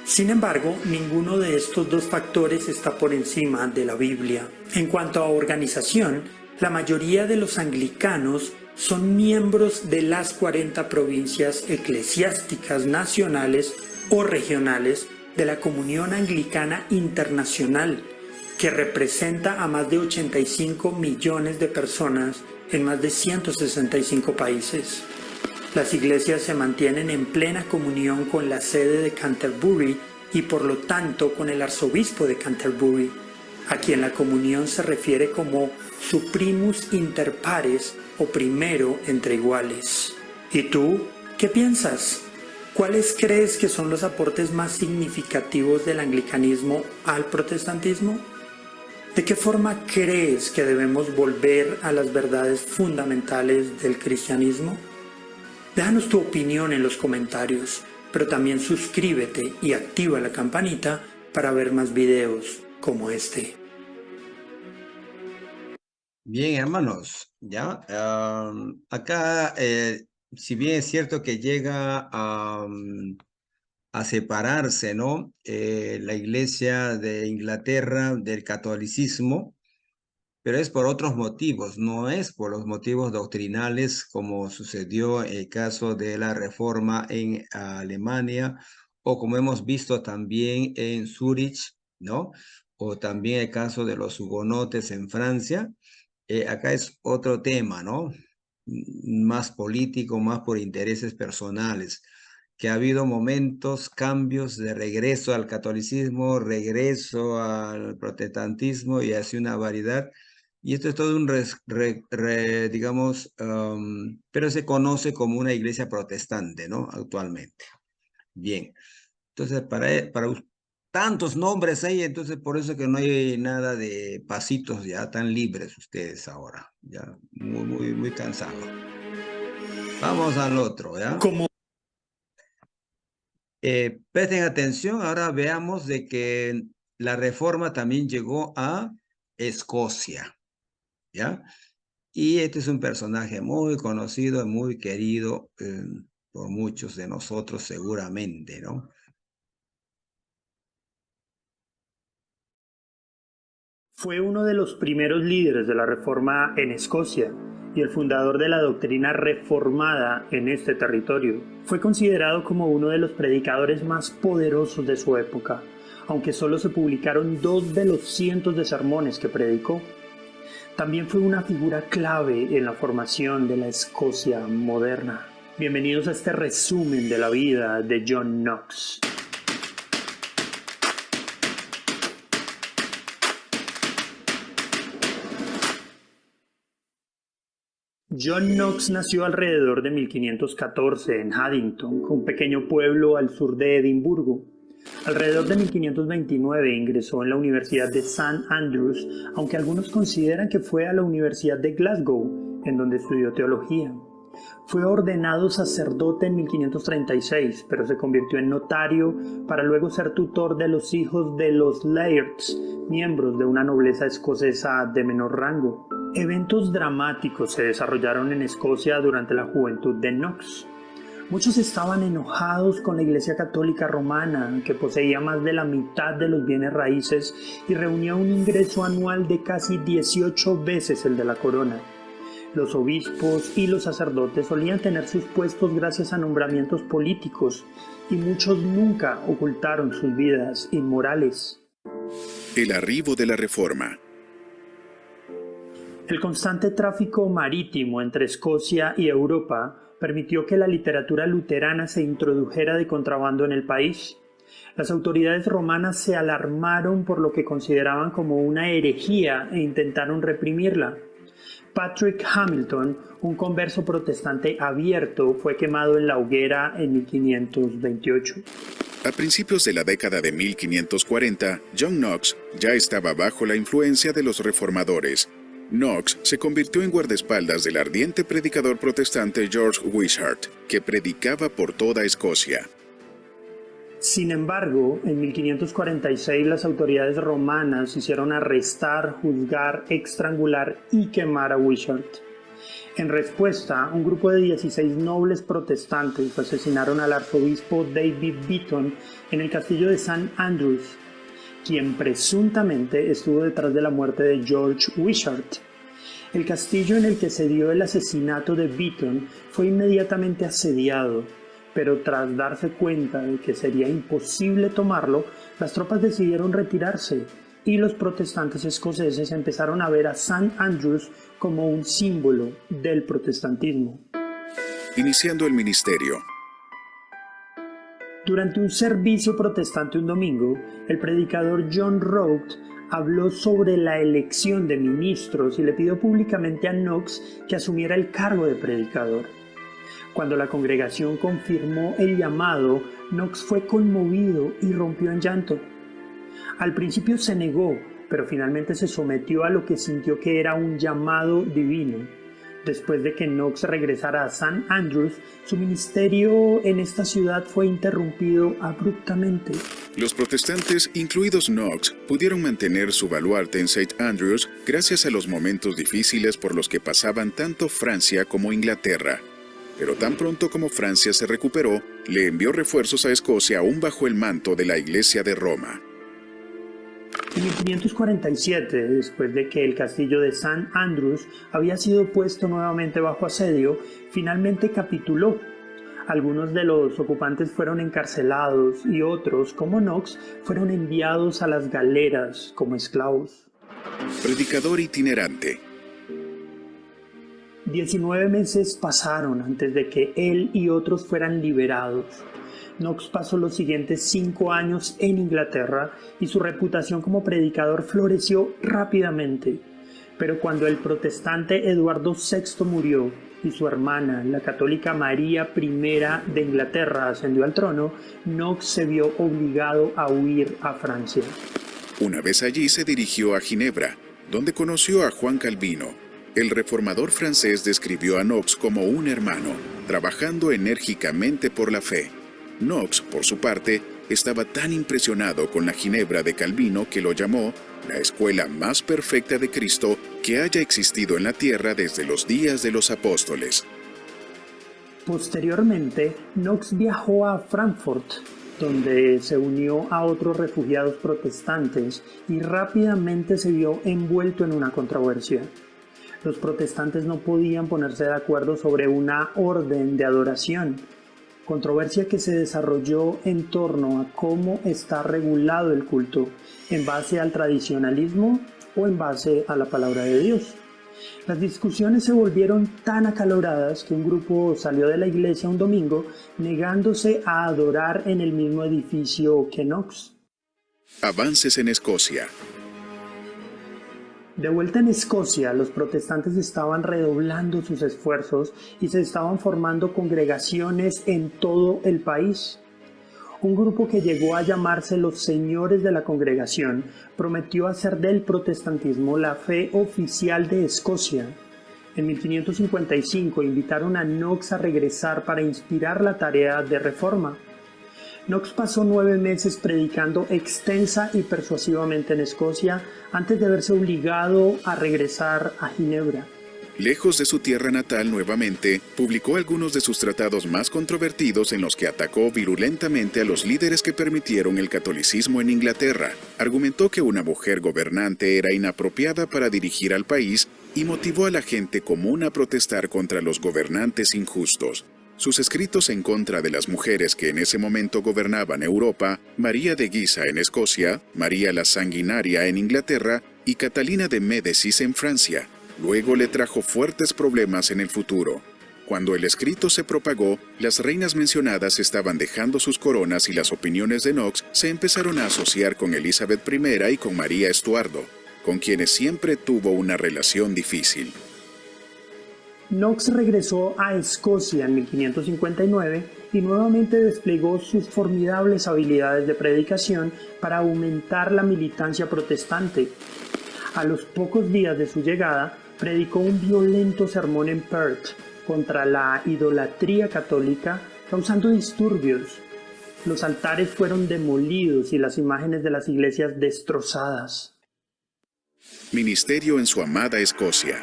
Sin embargo, ninguno de estos dos factores está por encima de la Biblia. En cuanto a organización, la mayoría de los anglicanos son miembros de las 40 provincias eclesiásticas nacionales o regionales de la Comunión Anglicana Internacional, que representa a más de 85 millones de personas en más de 165 países. Las iglesias se mantienen en plena comunión con la sede de Canterbury y por lo tanto con el arzobispo de Canterbury, a quien la comunión se refiere como suprimus inter pares o primero entre iguales. ¿Y tú qué piensas? ¿Cuáles crees que son los aportes más significativos del anglicanismo al protestantismo? ¿De qué forma crees que debemos volver a las verdades fundamentales del cristianismo? Déjanos tu opinión en los comentarios, pero también suscríbete y activa la campanita para ver más videos como este. Bien, hermanos, ya acá, si bien es cierto que llega a separarse, ¿no? La Iglesia de Inglaterra del catolicismo, pero es por otros motivos, no es por los motivos doctrinales como sucedió en el caso de la Reforma en Alemania o como hemos visto también en Zúrich, ¿no? O también el caso de los hugonotes en Francia. Acá es otro tema, ¿no? Más político, más por intereses personales, que ha habido momentos, cambios de regreso al catolicismo, regreso al protestantismo y así una variedad. Y esto es todo un, digamos, pero se conoce como una iglesia protestante, ¿no? Actualmente. Bien. Entonces, para tantos nombres hay, entonces por eso que no hay nada de pasitos ya tan libres ustedes ahora. Ya muy cansados. Vamos al otro, ¿ya? Presten atención, ahora veamos de que la Reforma también llegó a Escocia, ¿ya? Y este es un personaje muy conocido, muy querido por muchos de nosotros seguramente, ¿no? Fue uno de los primeros líderes de la Reforma en Escocia y el fundador de la doctrina reformada en este territorio. Fue considerado como uno de los predicadores más poderosos de su época, aunque solo se publicaron 2 de los cientos de sermones que predicó. También fue una figura clave en la formación de la Escocia moderna. Bienvenidos a este resumen de la vida de John Knox. John Knox nació alrededor de 1514 en Haddington, un pequeño pueblo al sur de Edimburgo. Alrededor de 1529 ingresó en la Universidad de St. Andrews, aunque algunos consideran que fue a la Universidad de Glasgow, en donde estudió teología. Fue ordenado sacerdote en 1536, pero se convirtió en notario para luego ser tutor de los hijos de los Lairds, miembros de una nobleza escocesa de menor rango. Eventos dramáticos se desarrollaron en Escocia durante la juventud de Knox. Muchos estaban enojados con la Iglesia Católica Romana, que poseía más de la mitad de los bienes raíces y reunía un ingreso anual de casi 18 veces el de la corona. Los obispos y los sacerdotes solían tener sus puestos gracias a nombramientos políticos, y muchos nunca ocultaron sus vidas inmorales. El arribo de la Reforma. El constante tráfico marítimo entre Escocia y Europa permitió que la literatura luterana se introdujera de contrabando en el país. Las autoridades romanas se alarmaron por lo que consideraban como una herejía e intentaron reprimirla. Patrick Hamilton, un converso protestante abierto, fue quemado en la hoguera en 1528. A principios de la década de 1540, John Knox ya estaba bajo la influencia de los reformadores. Knox se convirtió en guardaespaldas del ardiente predicador protestante George Wishart, que predicaba por toda Escocia. Sin embargo, en 1546 las autoridades romanas hicieron arrestar, juzgar, estrangular y quemar a Wishart. En respuesta, un grupo de 16 nobles protestantes asesinaron al arzobispo David Beaton en el castillo de St. Andrews, quien presuntamente estuvo detrás de la muerte de George Wishart. El castillo en el que se dio el asesinato de Beaton fue inmediatamente asediado, pero tras darse cuenta de que sería imposible tomarlo, las tropas decidieron retirarse y los protestantes escoceses empezaron a ver a St. Andrews como un símbolo del protestantismo. Iniciando el ministerio. Durante un servicio protestante un domingo, el predicador John Rote habló sobre la elección de ministros y le pidió públicamente a Knox que asumiera el cargo de predicador. Cuando la congregación confirmó el llamado, Knox fue conmovido y rompió en llanto. Al principio se negó, pero finalmente se sometió a lo que sintió que era un llamado divino. Después de que Knox regresara a St. Andrews, su ministerio en esta ciudad fue interrumpido abruptamente. Los protestantes, incluidos Knox, pudieron mantener su baluarte en St. Andrews gracias a los momentos difíciles por los que pasaban tanto Francia como Inglaterra. Pero tan pronto como Francia se recuperó, le envió refuerzos a Escocia aún bajo el manto de la Iglesia de Roma. En 1547, después de que el castillo de St. Andrews había sido puesto nuevamente bajo asedio, finalmente capituló. Algunos de los ocupantes fueron encarcelados y otros, como Knox, fueron enviados a las galeras como esclavos. Predicador itinerante. 19 meses pasaron antes de que él y otros fueran liberados. Knox pasó los siguientes 5 años en Inglaterra y su reputación como predicador floreció rápidamente. Pero cuando el protestante Eduardo VI murió y su hermana, la católica María I de Inglaterra, ascendió al trono, Knox se vio obligado a huir a Francia. Una vez allí se dirigió a Ginebra, donde conoció a Juan Calvino. El reformador francés describió a Knox como un hermano, trabajando enérgicamente por la fe. Knox, por su parte, estaba tan impresionado con la Ginebra de Calvino que lo llamó la escuela más perfecta de Cristo que haya existido en la tierra desde los días de los apóstoles. Posteriormente, Knox viajó a Frankfurt, donde se unió a otros refugiados protestantes y rápidamente se vio envuelto en una controversia. Los protestantes no podían ponerse de acuerdo sobre una orden de adoración, controversia que se desarrolló en torno a cómo está regulado el culto, en base al tradicionalismo o en base a la palabra de Dios. Las discusiones se volvieron tan acaloradas que un grupo salió de la iglesia un domingo negándose a adorar en el mismo edificio que Knox. Avances en Escocia. De vuelta en Escocia, los protestantes estaban redoblando sus esfuerzos y se estaban formando congregaciones en todo el país. Un grupo que llegó a llamarse los Señores de la Congregación prometió hacer del protestantismo la fe oficial de Escocia. En 1555 invitaron a Knox a regresar para inspirar la tarea de reforma. Knox pasó 9 meses predicando extensa y persuasivamente en Escocia antes de verse obligado a regresar a Ginebra. Lejos de su tierra natal nuevamente, publicó algunos de sus tratados más controvertidos en los que atacó virulentamente a los líderes que permitieron el catolicismo en Inglaterra. Argumentó que una mujer gobernante era inapropiada para dirigir al país y motivó a la gente común a protestar contra los gobernantes injustos. Sus escritos en contra de las mujeres que en ese momento gobernaban Europa, María de Guisa en Escocia, María la Sanguinaria en Inglaterra y Catalina de Médicis en Francia, luego le trajo fuertes problemas en el futuro. Cuando el escrito se propagó, las reinas mencionadas estaban dejando sus coronas y las opiniones de Knox se empezaron a asociar con Elizabeth I y con María Estuardo, con quienes siempre tuvo una relación difícil. Knox regresó a Escocia en 1559 y nuevamente desplegó sus formidables habilidades de predicación para aumentar la militancia protestante. A los pocos días de su llegada, predicó un violento sermón en Perth contra la idolatría católica, causando disturbios. Los altares fueron demolidos y las imágenes de las iglesias destrozadas. Ministerio en su amada Escocia.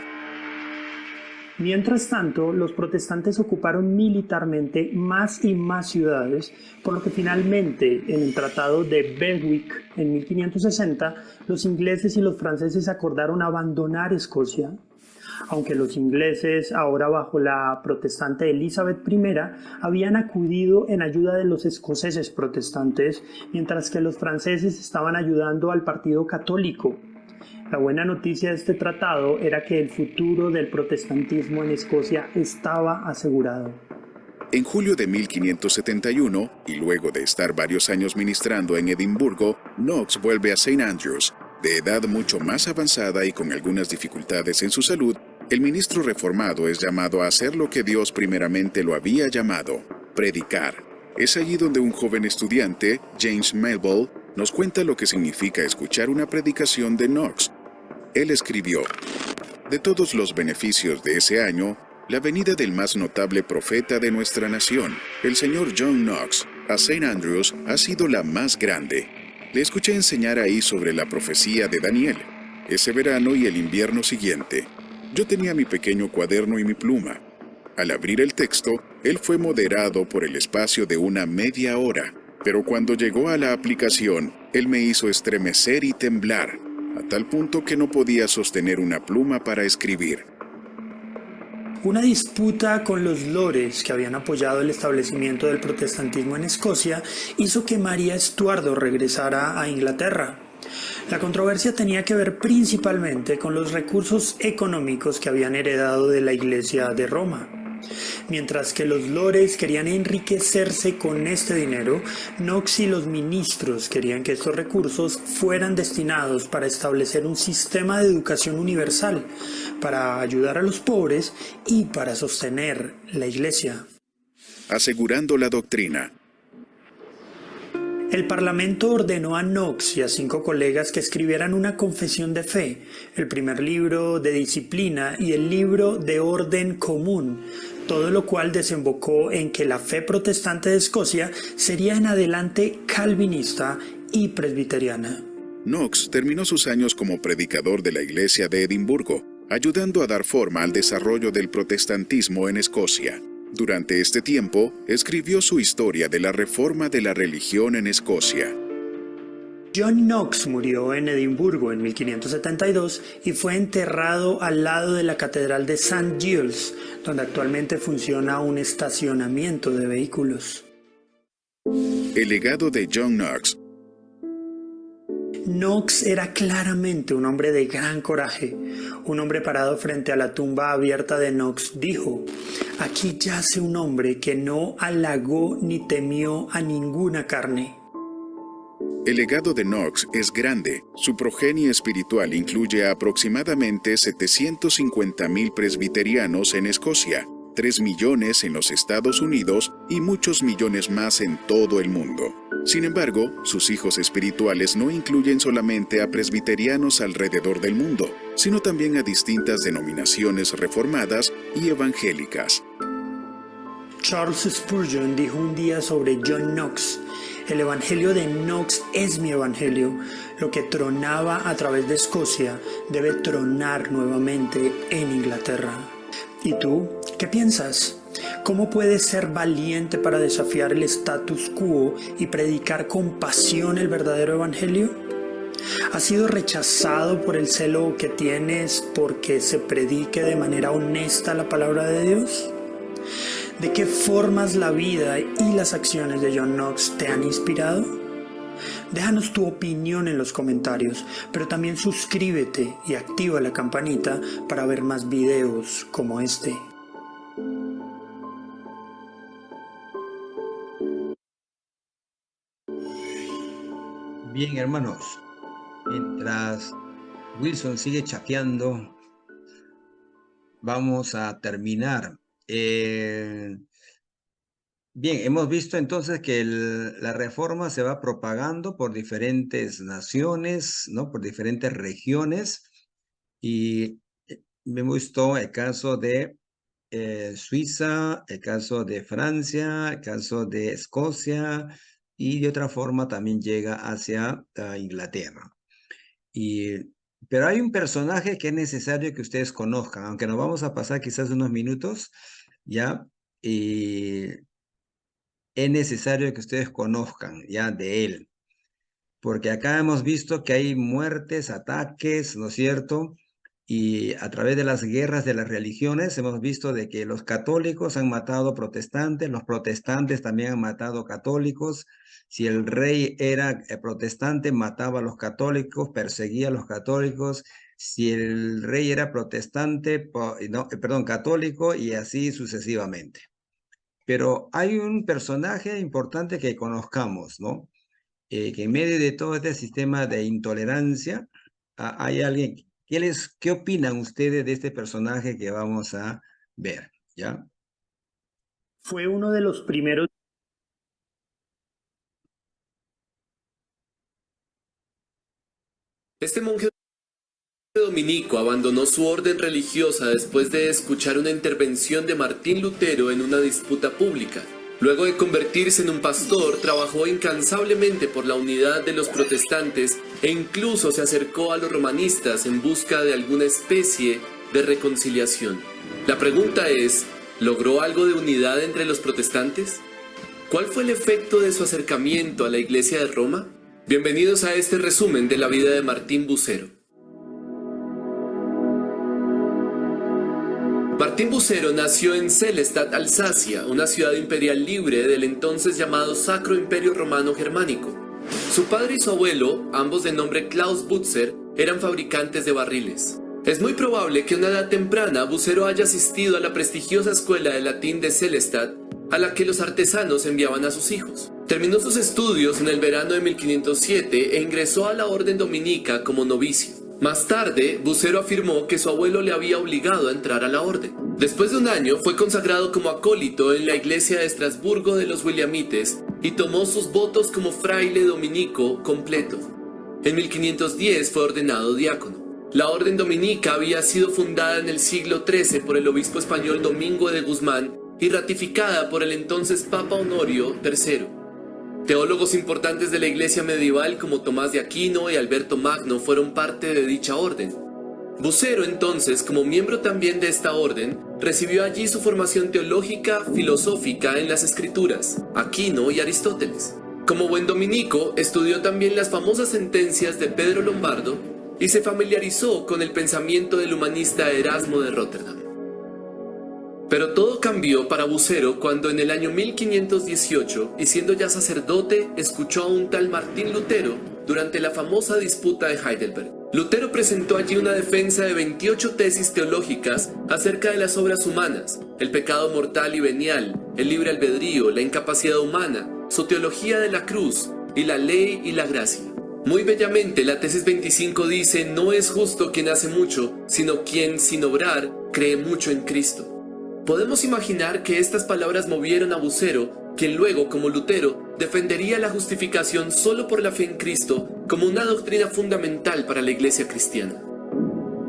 Mientras tanto, los protestantes ocuparon militarmente más y más ciudades, por lo que finalmente, en el Tratado de Berwick en 1560, los ingleses y los franceses acordaron abandonar Escocia. Aunque los ingleses, ahora bajo la protestante Elizabeth I, habían acudido en ayuda de los escoceses protestantes, mientras que los franceses estaban ayudando al partido católico. La buena noticia de este tratado era que el futuro del protestantismo en Escocia estaba asegurado. En julio de 1571, y luego de estar varios años ministrando en Edimburgo, Knox vuelve a St. Andrews. De edad mucho más avanzada y con algunas dificultades en su salud, el ministro reformado es llamado a hacer lo que Dios primeramente lo había llamado, predicar. Es allí donde un joven estudiante, James Melville, nos cuenta lo que significa escuchar una predicación de Knox. Él escribió: de todos los beneficios de ese año, la venida del más notable profeta de nuestra nación, el señor John Knox, a St. Andrews ha sido la más grande. Le escuché enseñar ahí sobre la profecía de Daniel, ese verano y el invierno siguiente. Yo tenía mi pequeño cuaderno y mi pluma. Al abrir el texto, él fue moderado por el espacio de una media hora, pero cuando llegó a la aplicación, él me hizo estremecer y temblar, a tal punto que no podía sostener una pluma para escribir. Una disputa con los lores que habían apoyado el establecimiento del protestantismo en Escocia hizo que María Estuardo regresara a Inglaterra. La controversia tenía que ver principalmente con los recursos económicos que habían heredado de la Iglesia de Roma. Mientras que los lores querían enriquecerse con este dinero, Knox y los ministros querían que estos recursos fueran destinados para establecer un sistema de educación universal, para ayudar a los pobres y para sostener la Iglesia. Asegurando la doctrina. El Parlamento ordenó a Knox y a 5 colegas que escribieran una confesión de fe, el primer libro de disciplina y el libro de orden común, todo lo cual desembocó en que la fe protestante de Escocia sería en adelante calvinista y presbiteriana. Knox terminó sus años como predicador de la Iglesia de Edimburgo, ayudando a dar forma al desarrollo del protestantismo en Escocia. Durante este tiempo, escribió su historia de la reforma de la religión en Escocia. John Knox murió en Edimburgo en 1572 y fue enterrado al lado de la Catedral de St. Giles, donde actualmente funciona un estacionamiento de vehículos. El legado de John Knox. Knox era claramente un hombre de gran coraje. Un hombre parado frente a la tumba abierta de Knox dijo: «Aquí yace un hombre que no halagó ni temió a ninguna carne». El legado de Knox es grande. Su progenie espiritual incluye a aproximadamente 750,000 presbiterianos en Escocia, 3 millones en los Estados Unidos y muchos millones más en todo el mundo. Sin embargo, sus hijos espirituales no incluyen solamente a presbiterianos alrededor del mundo, sino también a distintas denominaciones reformadas y evangélicas. Charles Spurgeon dijo un día sobre John Knox: «El evangelio de Knox es mi evangelio. Lo que tronaba a través de Escocia debe tronar nuevamente en Inglaterra». ¿Y tú? ¿Qué piensas? ¿Cómo puedes ser valiente para desafiar el status quo y predicar con pasión el verdadero evangelio? ¿Has sido rechazado por el celo que tienes porque se predique de manera honesta la palabra de Dios? ¿De qué formas la vida y las acciones de John Knox te han inspirado? Déjanos tu opinión en los comentarios, pero también suscríbete y activa la campanita para ver más videos como este. Bien, hermanos, mientras Wilson sigue chateando, vamos a terminar. Bien, hemos visto entonces que la reforma se va propagando por diferentes naciones, ¿no? Por diferentes regiones, y hemos visto el caso de Suiza, el caso de Francia, el caso de Escocia, y de otra forma también llega hacia Inglaterra. Pero hay un personaje que es necesario que ustedes conozcan, aunque nos vamos a pasar quizás unos minutos, ¿ya? Es necesario que ustedes conozcan ya de él, porque acá hemos visto que hay muertes, ataques, ¿no es cierto? Y a través de las guerras de las religiones hemos visto de que los católicos han matado protestantes, los protestantes también han matado católicos. Si el rey era protestante, mataba a los católicos, perseguía a los católicos. Si el rey era protestante, católico, y así sucesivamente. Pero hay un personaje importante que conozcamos, ¿no? Que en medio de todo este sistema de intolerancia, hay alguien. ¿Qué opinan ustedes de este personaje que vamos a ver? ¿Ya? Fue uno de los primeros. Este monje dominico abandonó su orden religiosa después de escuchar una intervención de Martín Lutero en una disputa pública. Luego de convertirse en un pastor, trabajó incansablemente por la unidad de los protestantes e incluso se acercó a los romanistas en busca de alguna especie de reconciliación. La pregunta es, ¿logró algo de unidad entre los protestantes? ¿Cuál fue el efecto de su acercamiento a la Iglesia de Roma? Bienvenidos a este resumen de la vida de Martín Bucero. Martín Bucero nació en Sélestadt, Alsacia, una ciudad imperial libre del entonces llamado Sacro Imperio Romano Germánico. Su padre y su abuelo, ambos de nombre Klaus Butzer, eran fabricantes de barriles. Es muy probable que a una edad temprana Bucero haya asistido a la prestigiosa escuela de latín de Sélestadt, a la que los artesanos enviaban a sus hijos. Terminó sus estudios en el verano de 1507 e ingresó a la orden dominica como novicio. Más tarde, Bucero afirmó que su abuelo le había obligado a entrar a la orden. Después de un año, fue consagrado como acólito en la iglesia de Estrasburgo de los Williamites y tomó sus votos como fraile dominico completo. En 1510 fue ordenado diácono. La orden dominica había sido fundada en el siglo XIII por el obispo español Domingo de Guzmán y ratificada por el entonces Papa Honorio III. Teólogos importantes de la iglesia medieval como Tomás de Aquino y Alberto Magno fueron parte de dicha orden. Bucero entonces, como miembro también de esta orden, recibió allí su formación teológica, filosófica en las escrituras, Aquino y Aristóteles. Como buen dominico, estudió también las famosas sentencias de Pedro Lombardo y se familiarizó con el pensamiento del humanista Erasmo de Róterdam. Pero todo cambió para Bucero cuando en el año 1518, y siendo ya sacerdote, escuchó a un tal Martín Lutero durante la famosa disputa de Heidelberg. Lutero presentó allí una defensa de 28 tesis teológicas acerca de las obras humanas, el pecado mortal y venial, el libre albedrío, la incapacidad humana, su teología de la cruz y la ley y la gracia. Muy bellamente, la tesis 25 dice: no es justo quien hace mucho, sino quien, sin obrar, cree mucho en Cristo. Podemos imaginar que estas palabras movieron a Bucero, quien luego, como Lutero, defendería la justificación solo por la fe en Cristo como una doctrina fundamental para la iglesia cristiana.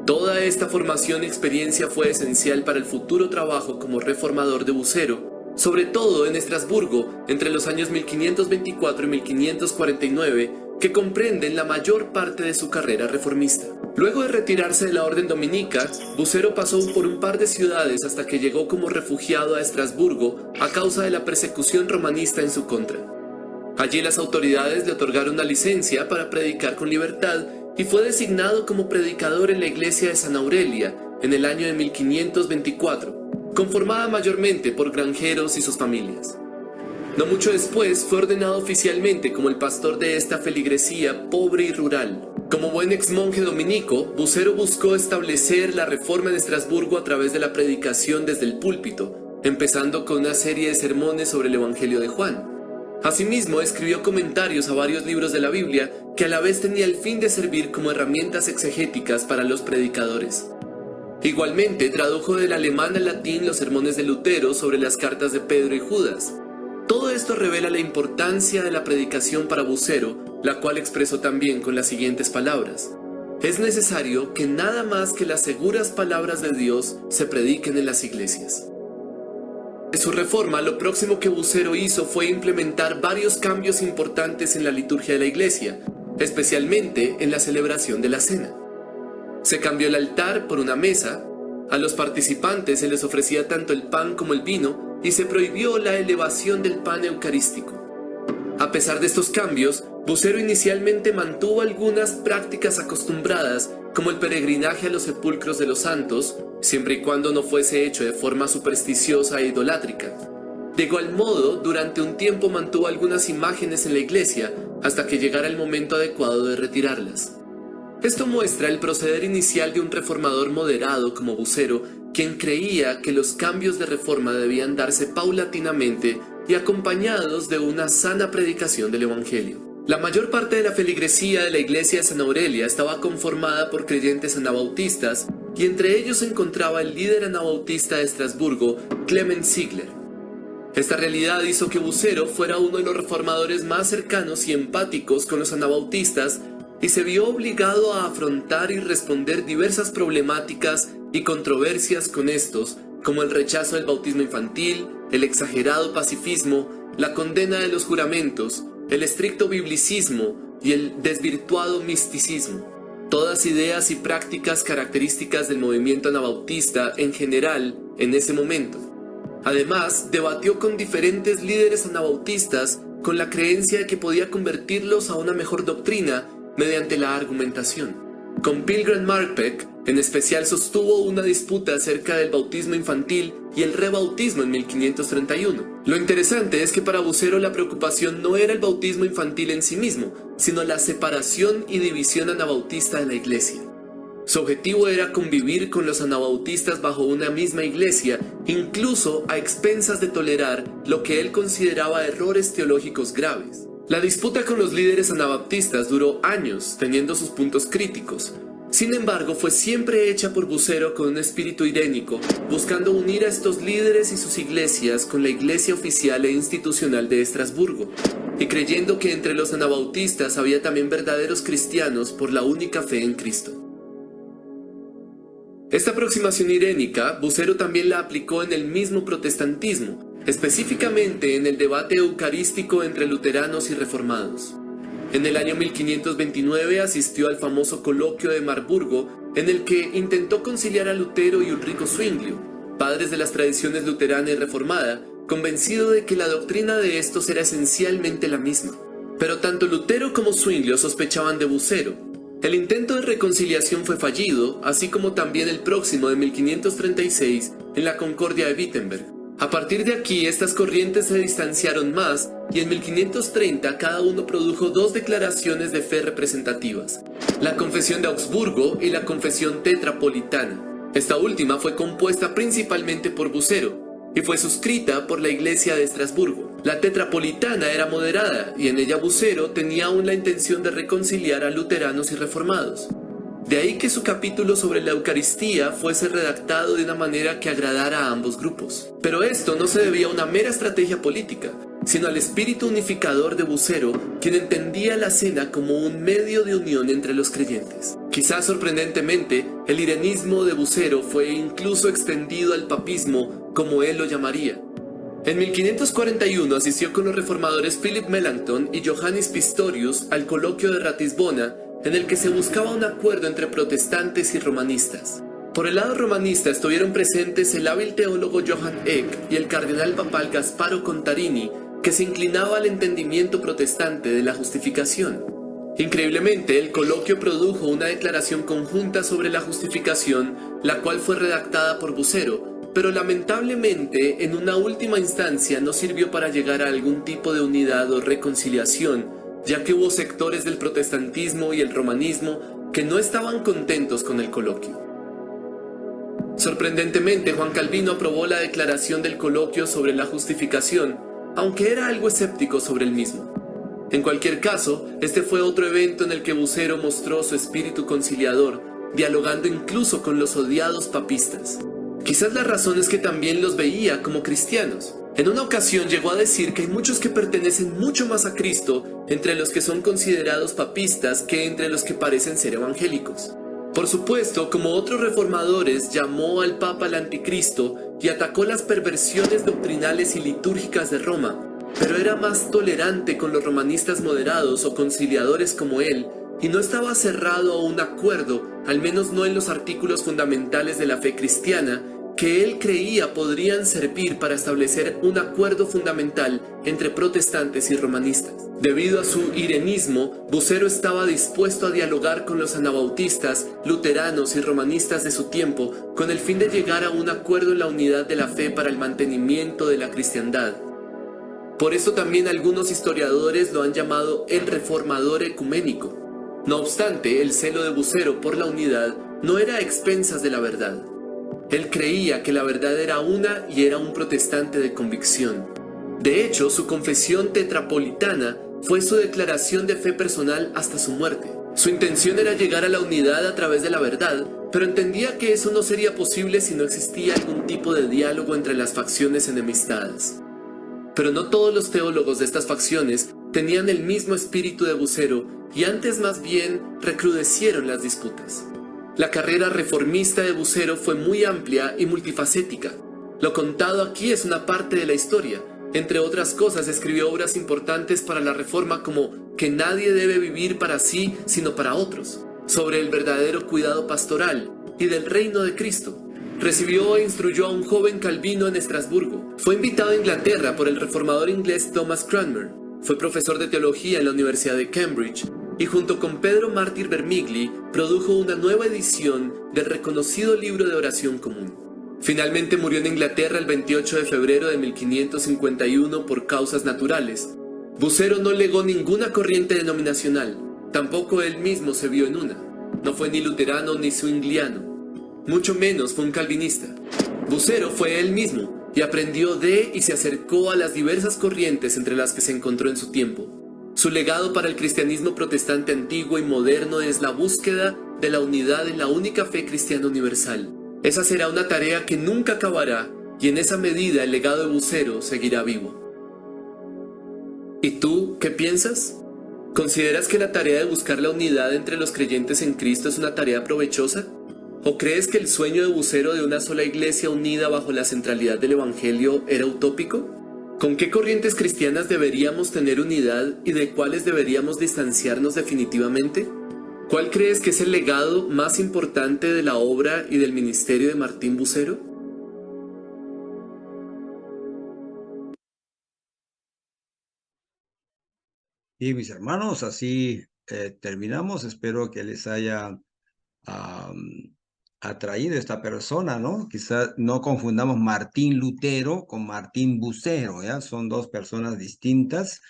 Toda esta formación y experiencia fue esencial para el futuro trabajo como reformador de Bucero, sobre todo en Estrasburgo entre los años 1524 y 1549, que comprenden la mayor parte de su carrera reformista. Luego de retirarse de la orden dominica, Bucero pasó por un par de ciudades hasta que llegó como refugiado a Estrasburgo a causa de la persecución romanista en su contra. Allí las autoridades le otorgaron una licencia para predicar con libertad y fue designado como predicador en la iglesia de San Aurelia en el año de 1524, conformada mayormente por granjeros y sus familias. No mucho después fue ordenado oficialmente como el pastor de esta feligresía pobre y rural. Como buen ex monje dominico, Bucero buscó establecer la reforma en Estrasburgo a través de la predicación desde el púlpito, empezando con una serie de sermones sobre el Evangelio de Juan. Asimismo, escribió comentarios a varios libros de la Biblia que a la vez tenía el fin de servir como herramientas exegéticas para los predicadores. Igualmente, tradujo del alemán al latín los sermones de Lutero sobre las cartas de Pedro y Judas. Todo esto revela la importancia de la predicación para Bucero, la cual expresó también con las siguientes palabras: es necesario que nada más que las seguras palabras de Dios se prediquen en las iglesias. En su reforma, lo próximo que Bucero hizo fue implementar varios cambios importantes en la liturgia de la iglesia, especialmente en la celebración de la cena. Se cambió el altar por una mesa, a los participantes se les ofrecía tanto el pan como el vino y se prohibió la elevación del pan eucarístico. A pesar de estos cambios, Bucero inicialmente mantuvo algunas prácticas acostumbradas, como el peregrinaje a los sepulcros de los santos, siempre y cuando no fuese hecho de forma supersticiosa e idolátrica. De igual modo, durante un tiempo mantuvo algunas imágenes en la iglesia, hasta que llegara el momento adecuado de retirarlas. Esto muestra el proceder inicial de un reformador moderado como Bucero, quien creía que los cambios de reforma debían darse paulatinamente y acompañados de una sana predicación del Evangelio. La mayor parte de la feligresía de la iglesia de San Aurelia estaba conformada por creyentes anabautistas, y entre ellos se encontraba el líder anabautista de Estrasburgo, Clement Ziegler. Esta realidad hizo que Bucero fuera uno de los reformadores más cercanos y empáticos con los anabautistas, y se vio obligado a afrontar y responder diversas problemáticas y controversias con estos, como el rechazo del bautismo infantil, el exagerado pacifismo, la condena de los juramentos, el estricto biblicismo y el desvirtuado misticismo. Todas ideas y prácticas características del movimiento anabautista en general en ese momento. Además, debatió con diferentes líderes anabautistas con la creencia de que podía convertirlos a una mejor doctrina mediante la argumentación. Con Pilgrim Marpeck, en especial, sostuvo una disputa acerca del bautismo infantil y el rebautismo en 1531. Lo interesante es que para Bucero la preocupación no era el bautismo infantil en sí mismo, sino la separación y división anabautista de la iglesia. Su objetivo era convivir con los anabautistas bajo una misma iglesia, incluso a expensas de tolerar lo que él consideraba errores teológicos graves. La disputa con los líderes anabaptistas duró años, teniendo sus puntos críticos. Sin embargo, fue siempre hecha por Bucero con un espíritu irénico, buscando unir a estos líderes y sus iglesias con la iglesia oficial e institucional de Estrasburgo, y creyendo que entre los anabautistas había también verdaderos cristianos por la única fe en Cristo. Esta aproximación irénica, Bucero también la aplicó en el mismo protestantismo, específicamente en el debate eucarístico entre luteranos y reformados. En el año 1529 asistió al famoso coloquio de Marburgo, en el que intentó conciliar a Lutero y Ulrico Zwinglio, padres de las tradiciones luterana y reformada, convencido de que la doctrina de estos era esencialmente la misma. Pero tanto Lutero como Zwinglio sospechaban de Bucero. El intento de reconciliación fue fallido, así como también el próximo de 1536 en la Concordia de Wittenberg. A partir de aquí, estas corrientes se distanciaron más y en 1530 cada uno produjo dos declaraciones de fe representativas, la Confesión de Augsburgo y la Confesión Tetrapolitana. Esta última fue compuesta principalmente por Bucero y fue suscrita por la Iglesia de Estrasburgo. La Tetrapolitana era moderada y en ella Bucero tenía aún la intención de reconciliar a luteranos y reformados. De ahí que su capítulo sobre la Eucaristía fuese redactado de una manera que agradara a ambos grupos. Pero esto no se debía a una mera estrategia política, sino al espíritu unificador de Bucero, quien entendía la cena como un medio de unión entre los creyentes. Quizás sorprendentemente, el irenismo de Bucero fue incluso extendido al papismo, como él lo llamaría. En 1541 asistió con los reformadores Philip Melanchthon y Johannes Pistorius al coloquio de Ratisbona, en el que se buscaba un acuerdo entre protestantes y romanistas. Por el lado romanista estuvieron presentes el hábil teólogo Johann Eck y el cardenal papal Gasparo Contarini, que se inclinaba al entendimiento protestante de la justificación. Increíblemente, el coloquio produjo una declaración conjunta sobre la justificación, la cual fue redactada por Bucero, pero lamentablemente en una última instancia no sirvió para llegar a algún tipo de unidad o reconciliación, ya que hubo sectores del protestantismo y el romanismo que no estaban contentos con el coloquio. Sorprendentemente, Juan Calvino aprobó la declaración del coloquio sobre la justificación, aunque era algo escéptico sobre el mismo. En cualquier caso, este fue otro evento en el que Bucero mostró su espíritu conciliador, dialogando incluso con los odiados papistas. Quizás la razón es que también los veía como cristianos. En una ocasión llegó a decir que hay muchos que pertenecen mucho más a Cristo entre los que son considerados papistas que entre los que parecen ser evangélicos. Por supuesto, como otros reformadores, llamó al Papa el Anticristo y atacó las perversiones doctrinales y litúrgicas de Roma, pero era más tolerante con los romanistas moderados o conciliadores como él, y no estaba cerrado a un acuerdo, al menos no en los artículos fundamentales de la fe cristiana, que él creía podrían servir para establecer un acuerdo fundamental entre protestantes y romanistas. Debido a su irenismo, Bucero estaba dispuesto a dialogar con los anabautistas, luteranos y romanistas de su tiempo con el fin de llegar a un acuerdo en la unidad de la fe para el mantenimiento de la cristiandad. Por eso también algunos historiadores lo han llamado el reformador ecuménico. No obstante, el celo de Bucero por la unidad no era a expensas de la verdad. Él creía que la verdad era una y era un protestante de convicción. De hecho, su confesión tetrapolitana fue su declaración de fe personal hasta su muerte. Su intención era llegar a la unidad a través de la verdad, pero entendía que eso no sería posible si no existía algún tipo de diálogo entre las facciones enemistadas. Pero no todos los teólogos de estas facciones tenían el mismo espíritu de Bucero y antes más bien recrudecieron las disputas. La carrera reformista de Bucero fue muy amplia y multifacética. Lo contado aquí es una parte de la historia. Entre otras cosas, escribió obras importantes para la Reforma como Que nadie debe vivir para sí, sino para otros, sobre el verdadero cuidado pastoral y del reino de Cristo. Recibió e instruyó a un joven Calvino en Estrasburgo. Fue invitado a Inglaterra por el reformador inglés Thomas Cranmer. Fue profesor de teología en la Universidad de Cambridge. Y junto con Pedro Mártir Vermigli produjo una nueva edición del reconocido libro de oración común. Finalmente murió en Inglaterra el 28 de febrero de 1551 por causas naturales. Bucero no legó ninguna corriente denominacional, tampoco él mismo se vio en una. No fue ni luterano ni zwingliano, mucho menos fue un calvinista. Bucero fue él mismo y aprendió de y se acercó a las diversas corrientes entre las que se encontró en su tiempo. Su legado para el cristianismo protestante antiguo y moderno es la búsqueda de la unidad en la única fe cristiana universal. Esa será una tarea que nunca acabará y en esa medida el legado de Bucero seguirá vivo. ¿Y tú qué piensas? ¿Consideras que la tarea de buscar la unidad entre los creyentes en Cristo es una tarea provechosa? ¿O crees que el sueño de Bucero de una sola iglesia unida bajo la centralidad del Evangelio era utópico? ¿Con qué corrientes cristianas deberíamos tener unidad y de cuáles deberíamos distanciarnos definitivamente? ¿Cuál crees que es el legado más importante de la obra y del ministerio de Martín Bucero? Y mis hermanos, así terminamos. Espero que les haya atraído esta persona, ¿no? Quizás no confundamos Martín Lutero con Martín Bucero, ¿ya? Son dos personas distintas,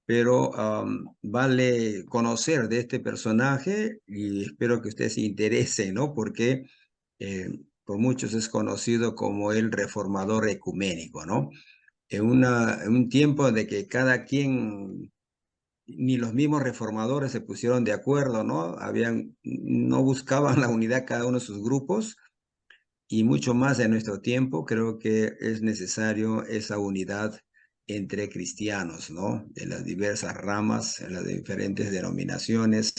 pero vale conocer de este personaje y espero que ustedes se interesen, ¿no? Porque por muchos es conocido como el reformador ecuménico, ¿no? En un tiempo de que cada quien, ni los mismos reformadores se pusieron de acuerdo, ¿no? No buscaban la unidad cada uno de sus grupos, y mucho más en nuestro tiempo, creo que es necesario esa unidad entre cristianos, ¿no? De las diversas ramas, en las diferentes denominaciones,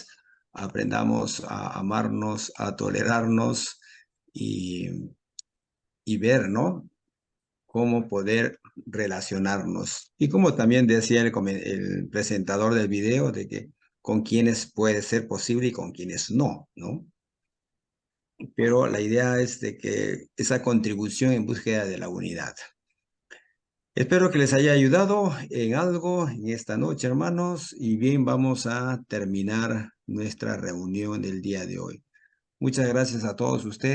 aprendamos a amarnos, a tolerarnos y ver, ¿no? Cómo poder relacionarnos. Y como también decía el presentador del video, de que con quienes puede ser posible y con quienes no, ¿no? Pero la idea es de que esa contribución en búsqueda de la unidad. Espero que les haya ayudado en algo en esta noche, hermanos, y bien, vamos a terminar nuestra reunión del día de hoy. Muchas gracias a todos ustedes.